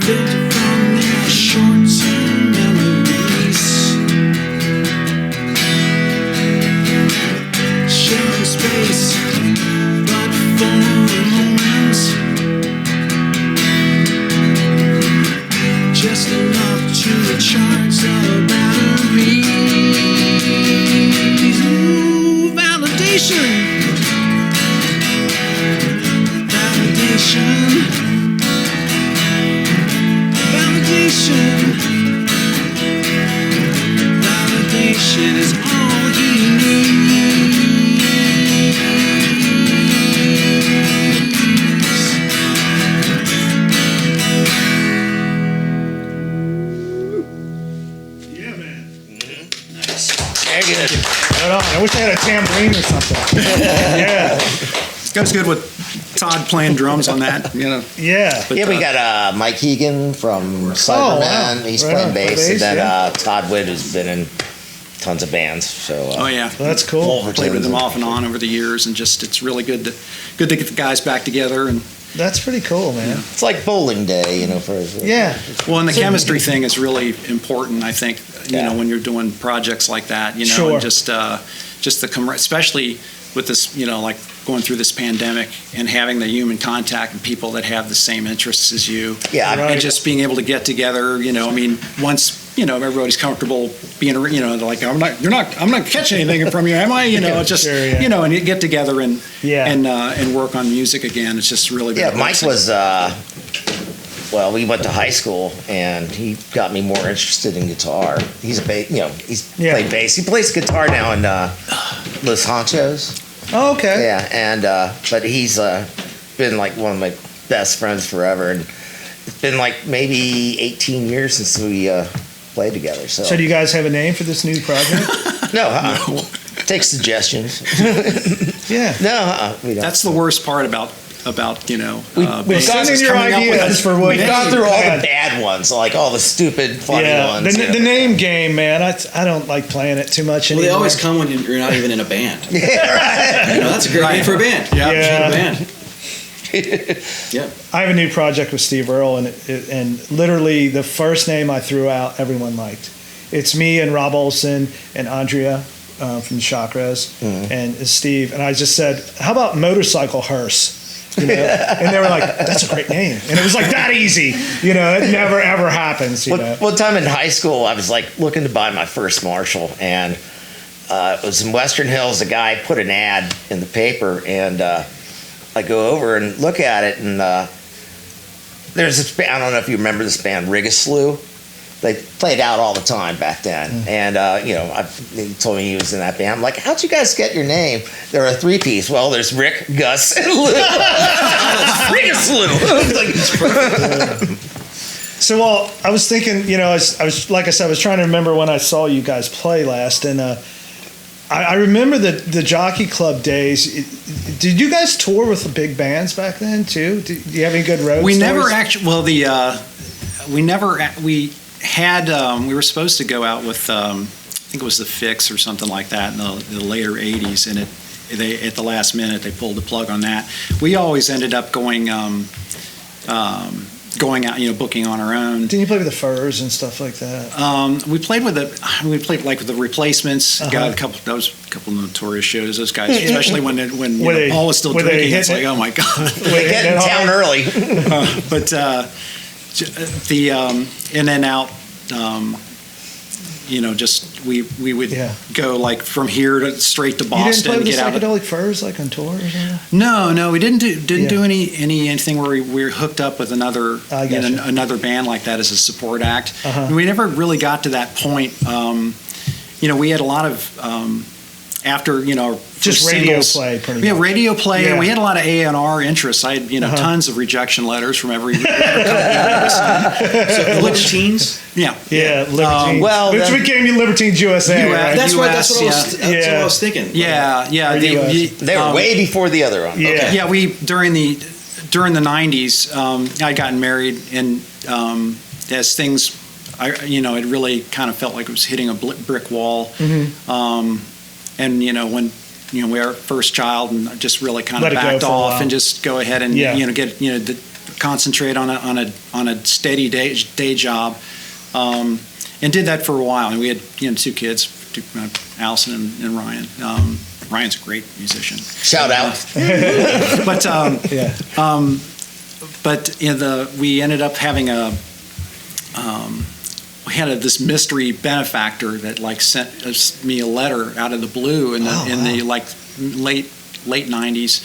Speaker 4: Filter from their short-term memories. Sharing space, but for moments. Just enough to recharge the batteries. Ooh, validation. Validation. Validation. Validation is all he needs.
Speaker 2: Yeah, man.
Speaker 3: Very good.
Speaker 2: Right on. I wish I had a tambourine or something. Yeah.
Speaker 6: It goes good with Todd playing drums on that.
Speaker 2: Yeah.
Speaker 6: But,
Speaker 3: Yeah, we got Mike Hegan from Cyberman.
Speaker 2: Oh, wow.
Speaker 3: He's
Speaker 2: Right
Speaker 3: playing
Speaker 2: on,
Speaker 3: bass, and then
Speaker 2: yeah.
Speaker 3: Todd Witt has been in tons of bands. So
Speaker 6: Oh yeah,
Speaker 2: Well, that's cool.
Speaker 6: played with them off and on over the years, and just it's really good to get the guys back together. And
Speaker 2: That's pretty cool, man.
Speaker 3: it's like bowling day, for
Speaker 2: Yeah.
Speaker 6: well, and the chemistry thing is really important. I think when you're doing projects like that,
Speaker 2: Sure.
Speaker 6: and just the especially with this, like going through this pandemic and having the human contact and people that have the same interests as you.
Speaker 3: Yeah,
Speaker 6: And just being able to get together, once, everybody's comfortable being, like, I'm not catching anything from you, am I? And you get together and work on music again. It's just really been
Speaker 3: Mike was, we went to high school and he got me more interested in guitar. He's played bass. He plays guitar now in Los Honchos.
Speaker 2: Oh, okay.
Speaker 3: Yeah, and but he's been like one of my best friends forever, and it's been like maybe 18 years since we played together. So
Speaker 2: do you guys have a name for this new project?
Speaker 3: No. Take suggestions.
Speaker 2: Yeah.
Speaker 3: No, we don't.
Speaker 6: That's the worst part about
Speaker 3: we've
Speaker 6: gone
Speaker 3: through all the bad ones, like all the stupid funny ones.
Speaker 2: The name game, man. I don't like playing it too much anymore.
Speaker 9: Well, they always come when you're not even in a band.
Speaker 3: Yeah, right.
Speaker 9: That's a great name for a band.
Speaker 2: Yeah.
Speaker 9: A band. Yeah.
Speaker 2: I have a new project with Steve Earle, and literally the first name I threw out, everyone liked. It's me and Rob Olson and Andrea from Cicadas and Steve, and I just said, "How about Motorcycle Hearse?" And they were like, "That's a great name," and it was like that easy. It never ever happens.
Speaker 3: One time in high school, I was like looking to buy my first Marshall, and it was in Western Hills. A guy put an ad in the paper, and I go over and look at it, and there's this band. I don't know if you remember this band, Rigaslew. They played out all the time back then, and he told me he was in that band. I'm like, "How'd you guys get your name?" They're a three-piece. Well, there's Rick, Gus, and Lou. Rigaslew.
Speaker 2: So, I was thinking, I was like I said, I was trying to remember when I saw you guys play last, and I remember the Jockey Club days. Did you guys tour with the big bands back then too? Do you have any good road
Speaker 6: We
Speaker 2: stories?
Speaker 6: never actually. Well, we were supposed to go out with I think it was the Fix or something like that in the later '80s, and at the last minute they pulled the plug on that. We always ended up going out, booking on our own.
Speaker 2: Didn't you play with the Furs and stuff like that?
Speaker 6: We played with the Replacements. Got a couple of notorious shows. Those guys, especially when Paul was still drinking, it's like, oh my god,
Speaker 3: they get in town early.
Speaker 6: In and out. We would go like from here to straight to Boston.
Speaker 2: You didn't play with
Speaker 6: get
Speaker 2: the
Speaker 6: out
Speaker 2: Psychedelic Furs like on tour or something?
Speaker 6: No, we didn't do anything where we were hooked up with another band like that as a support act. We never really got to that point. We had a lot of after
Speaker 2: just radio play, pretty much.
Speaker 6: Yeah, radio play, and we had a lot of A&R interests. I had tons of rejection letters from every company.
Speaker 9: So Libertines?
Speaker 6: Yeah,
Speaker 2: Libertines. Which became Libertines USA. Right?
Speaker 9: That's what I was thinking.
Speaker 6: Yeah.
Speaker 3: They were way before the other one.
Speaker 2: Yeah,
Speaker 3: okay.
Speaker 6: Yeah. We during the '90s, I'd gotten married, and as things, it really kind of felt like it was hitting a brick wall. And when we were our first child, and just really kind of backed off and just go ahead and concentrate on a steady day job, and did that for a while. And we had 2 kids, Allison and Ryan. Ryan's a great musician.
Speaker 3: Shout out.
Speaker 6: We ended up having we had this mystery benefactor that sent me a letter out of the blue in the late 90s.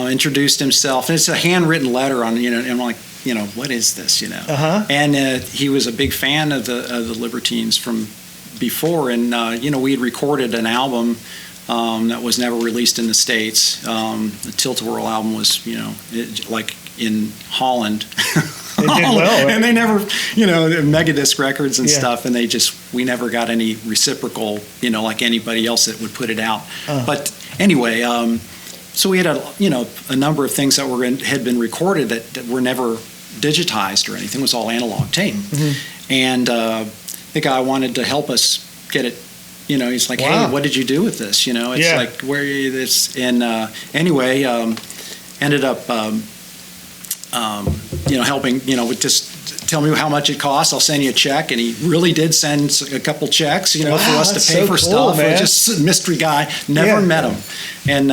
Speaker 6: Introduced himself, and it's a handwritten letter on and I'm like, what is this, And he was a big fan of the Libertines from before, and we had recorded an album that was never released in the States. The Tilt-A-Whirl album was in Holland.
Speaker 2: They did well, right?
Speaker 6: And they never, Megadisc records and stuff, and we never got any reciprocal, like anybody else that would put it out. But anyway, so we had a number of things that had been recorded that were never digitized or anything. It was all analog tape. And the guy wanted to help us get it. He's like, hey, what did you do with this? It's like, where is this? And anyway, ended up. Helping, just tell me how much it costs. I'll send you a check. And he really did send a couple checks, for us to pay for stuff.
Speaker 2: Man.
Speaker 6: Just a mystery guy. Never met him. And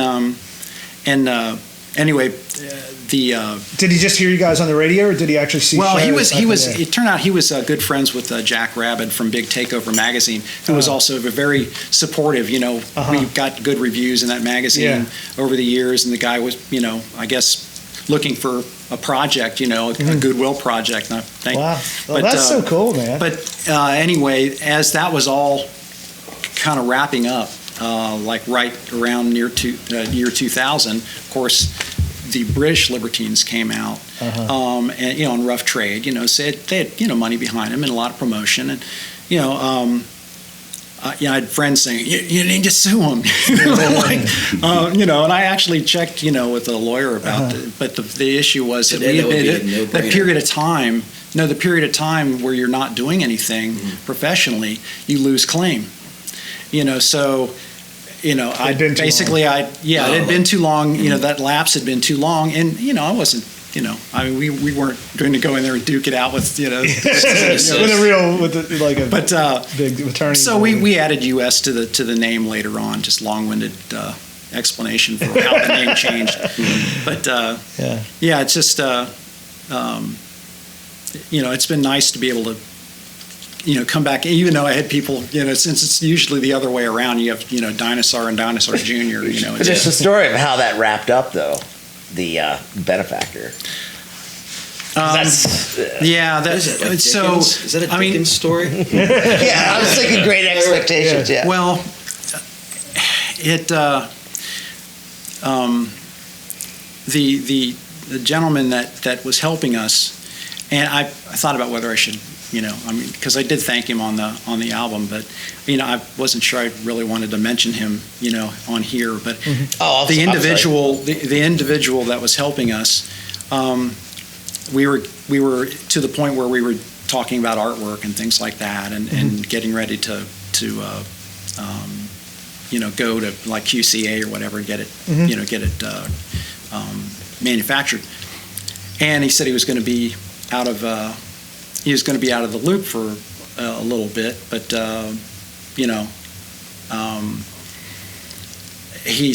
Speaker 6: anyway,
Speaker 2: Did he just hear you guys on the radio, or did he actually see?
Speaker 6: Well,
Speaker 2: shows
Speaker 6: he
Speaker 2: back
Speaker 6: was.
Speaker 2: in the day?
Speaker 6: It turned out he was good friends with Jack Rabid from Big Takeover magazine, who was also very supportive. You know, we got good reviews in that magazine over the years, and the guy was, you know, I guess looking for a project, you know, a goodwill project. And I think,
Speaker 2: Wow, well, that's so cool, man.
Speaker 6: But anyway, as that was all kind of wrapping up, like right around year 2000, of course, the British Libertines came out, and you know, on Rough Trade, you know, so they had, you know, money behind them and a lot of promotion, and you know, you know, I had friends saying, you need to sue them, you know, and I actually checked, you know, with a lawyer about it, but the issue was that we had that period of time. No, the period of time where you're not doing anything professionally, you lose claim. You know, so, you know, it had been too long. You know, that lapse had been too long, and you know, I wasn't. You know, I mean, we weren't going to go in there and duke it out with, you know,
Speaker 2: with a big attorney.
Speaker 6: So we added U.S. to the name later on, just long-winded explanation for how the name changed. But yeah, it's just you know, it's been nice to be able to, you know, come back, even though I had people, you know, since it's usually the other way around, you have, you know, Dinosaur and Dinosaur Jr., you know.
Speaker 3: But just the story of how that wrapped up, though, the benefactor.
Speaker 6: Yeah, so,
Speaker 9: is that a
Speaker 6: I mean,
Speaker 9: Dickens story?
Speaker 3: Yeah, I was thinking Great Expectations, yeah.
Speaker 6: Well, it, the gentleman that was helping us, and I thought about whether I should, you know, I mean, because I did thank him on the album, but you know, I wasn't sure I really wanted to mention him, you know, on here. But the individual that was helping us, we were to the point where we were talking about artwork and things like that, and getting ready to you know, go to like QCA or whatever and get it, you know, get it manufactured. And he said he was going to be out of the loop for a little bit, but you know, he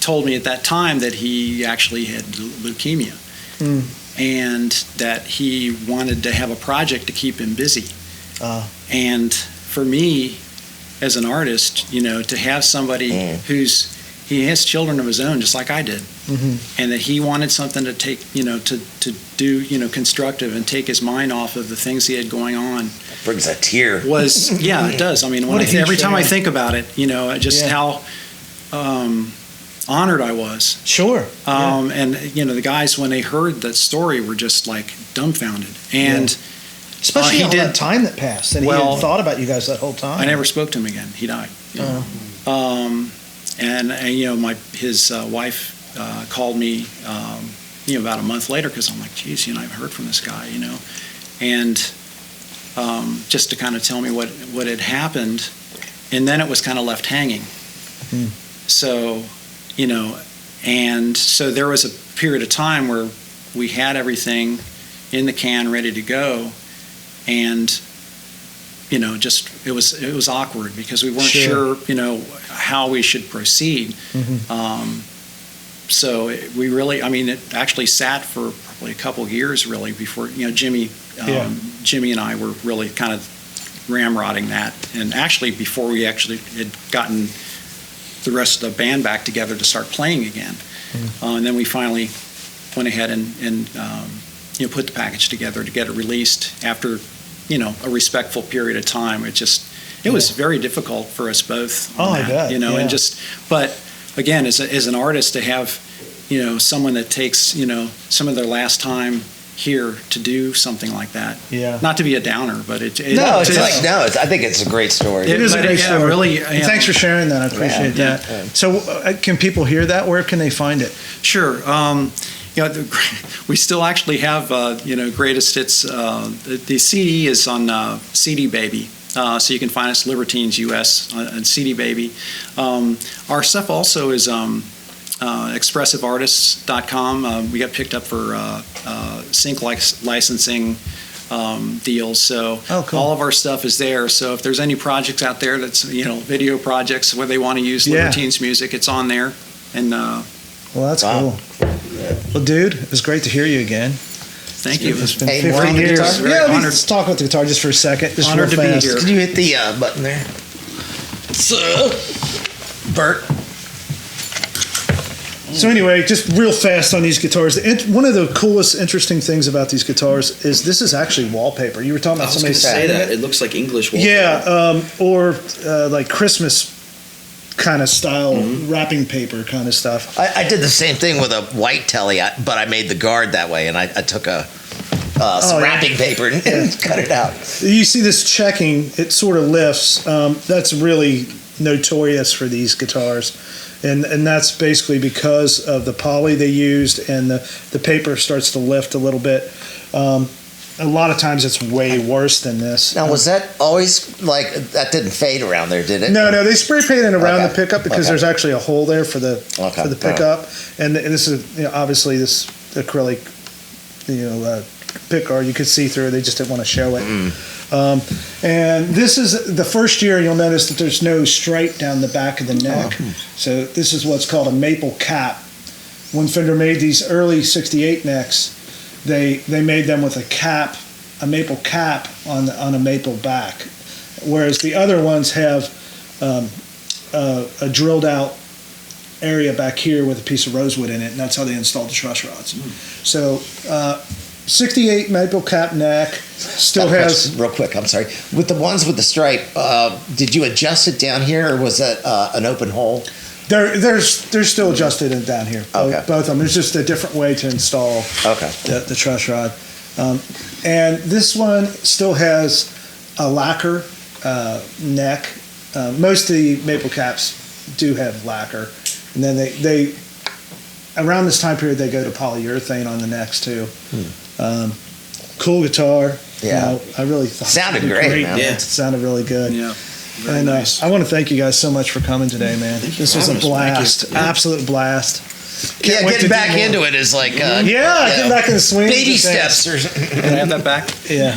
Speaker 6: told me at that time that he actually had leukemia, and that he wanted to have a project to keep him busy. And for me, as an artist, you know, to have somebody he has children of his own, just like I did, and that he wanted something to take, you know, to do, you know, constructive and take his mind off of the things he had going on.
Speaker 3: That brings a tear.
Speaker 6: Yeah, it does. I mean, every time I think about it, you know, just how honored I was.
Speaker 2: Sure.
Speaker 6: And you know, the guys, when they heard that story, were just like dumbfounded, and
Speaker 2: especially all that time that passed, and he had thought about you guys that whole time.
Speaker 6: I never spoke to him again. He died. And you know, his wife called me, you know, about a month later, because I'm like, geez, you know, I've heard from this guy, you know, and just to kind of tell me what had happened, and then it was kind of left hanging. So, you know, and so there was a period of time where we had everything in the can ready to go, and you know, just it was awkward because we weren't sure, you know, how we should proceed. So we really, I mean, it actually sat for probably a couple of years really before, you know, Jimmy and I were really kind of ramrodding that, and actually before we actually had gotten the rest of the band back together to start playing again. And then we finally went ahead and you know, put the package together to get it released after, you know, a respectful period of time. It was very difficult for us both.
Speaker 2: I bet.
Speaker 6: You know, and but again, as an artist, to have, you know, someone that takes, you know, some of their last time here to do something like that. Yeah. Not to be a downer, but I
Speaker 3: think it's a great story.
Speaker 2: It is a great story.
Speaker 6: Really.
Speaker 2: Thanks for sharing that. I appreciate that. So, can people hear that? Where can they find it?
Speaker 6: Sure. You know, we still actually have, you know, greatest hits. The CD is on CD Baby, so you can find us Libertines US on CD Baby. Our stuff also is expressiveartists.com. We got picked up for sync licensing deals, so all of our stuff is there. So if there's any projects out there that's, you know, video projects where they want to use Libertines music, it's on there. And
Speaker 2: Well, that's cool. Well, dude, it was great to hear you again.
Speaker 6: thank you.
Speaker 2: It's been
Speaker 3: Hey,
Speaker 2: 15
Speaker 3: more on the
Speaker 2: years.
Speaker 3: guitar?
Speaker 2: Yeah,
Speaker 6: Honored.
Speaker 2: let's talk about the guitar just for a second. Just
Speaker 6: Honored
Speaker 2: real
Speaker 6: to be
Speaker 2: fast.
Speaker 6: here.
Speaker 3: Can you hit the button there? Bert.
Speaker 2: So anyway, just real fast on these guitars. One of the coolest, interesting things about these guitars is this is actually wallpaper. You were talking
Speaker 9: I
Speaker 2: about
Speaker 9: was going
Speaker 2: somebody
Speaker 9: to say
Speaker 2: saying
Speaker 9: that. It looks like English wallpaper.
Speaker 2: Yeah, or like Christmas kind of style wrapping paper kind of stuff.
Speaker 3: I did the same thing with a white telly, but I made the guard that way, and I took some wrapping paper and cut it out.
Speaker 2: You see this checking, it sort of lifts. That's really notorious for these guitars. And that's basically because of the poly they used, and the paper starts to lift a little bit. A lot of times it's way worse than this.
Speaker 3: Now, was that always like that? Didn't fade around there, did it?
Speaker 2: No, they spray painted around
Speaker 3: Okay.
Speaker 2: the pickup because
Speaker 3: Okay.
Speaker 2: there's actually a hole there for the
Speaker 3: Okay.
Speaker 2: for the pickup, and this is obviously this acrylic pick guard you could see through. They just didn't want to show it. And this is the first year you'll notice that there's no stripe down the back of the neck. So this is what's called a maple cap. When Fender made these early '68 necks, they made them with a maple cap on a maple back, whereas the other ones have a drilled out area back here with a piece of rosewood in it, and that's how they installed the truss rods. So 68 maple cap neck still has.
Speaker 3: Real quick, I'm sorry. With the ones with the stripe, did you adjust it down here, or was that an open hole?
Speaker 2: They're still adjusted in down here.
Speaker 3: Okay.
Speaker 2: Both of them. There's just a different way to install the truss rod. And this one still has a lacquer neck. Most of the maple caps do have lacquer. And then they around this time period, they go to polyurethane on the necks too. Cool guitar.
Speaker 3: Yeah.
Speaker 2: I really thought
Speaker 3: Sounded
Speaker 2: it did
Speaker 3: great, man.
Speaker 2: Yeah. It sounded really good.
Speaker 6: Yeah. Very
Speaker 2: And
Speaker 6: nice.
Speaker 2: I want to thank you guys so much for coming today, man. This was a
Speaker 3: having us.
Speaker 2: blast.
Speaker 3: Thank you.
Speaker 2: Absolute blast.
Speaker 3: Yeah,
Speaker 2: wait
Speaker 3: getting
Speaker 2: to
Speaker 3: back
Speaker 2: do more.
Speaker 3: into it is like
Speaker 2: Getting back in the swing.
Speaker 3: baby
Speaker 2: of things.
Speaker 3: steps.
Speaker 6: Can I have that back?
Speaker 2: Yeah.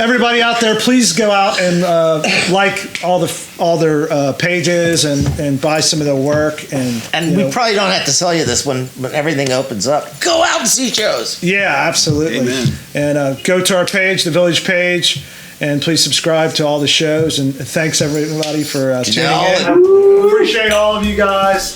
Speaker 2: Everybody out there, please go out and like all their pages and buy some of their work
Speaker 3: And we probably don't have to tell you this when everything opens up. Go out and see shows.
Speaker 2: Yeah, absolutely.
Speaker 6: Amen.
Speaker 2: And go to our page, the Village page, and please subscribe to all the shows. And thanks everybody for tuning in. Appreciate all of you guys.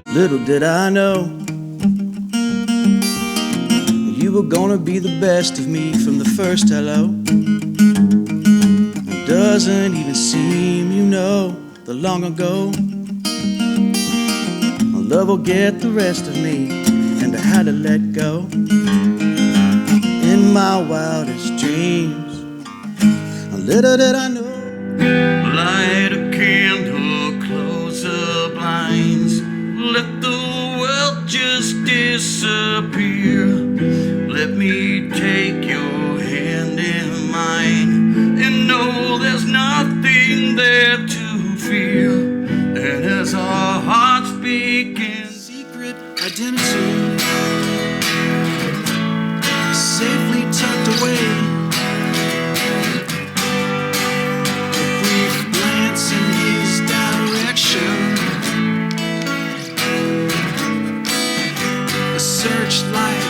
Speaker 4: Little did I know you were gonna be the best of me from the first hello. It doesn't even seem you know the long ago. My love will get the rest of me, and I had to let go. In my wildest dreams, little did I know.
Speaker 11: Light a candle, close the blinds. Let the world just disappear. Let me take your hand in mine and know there's nothing there to fear. And as our hearts begin,
Speaker 4: Secret identity safely tucked away. A brief glance in his direction. A searchlight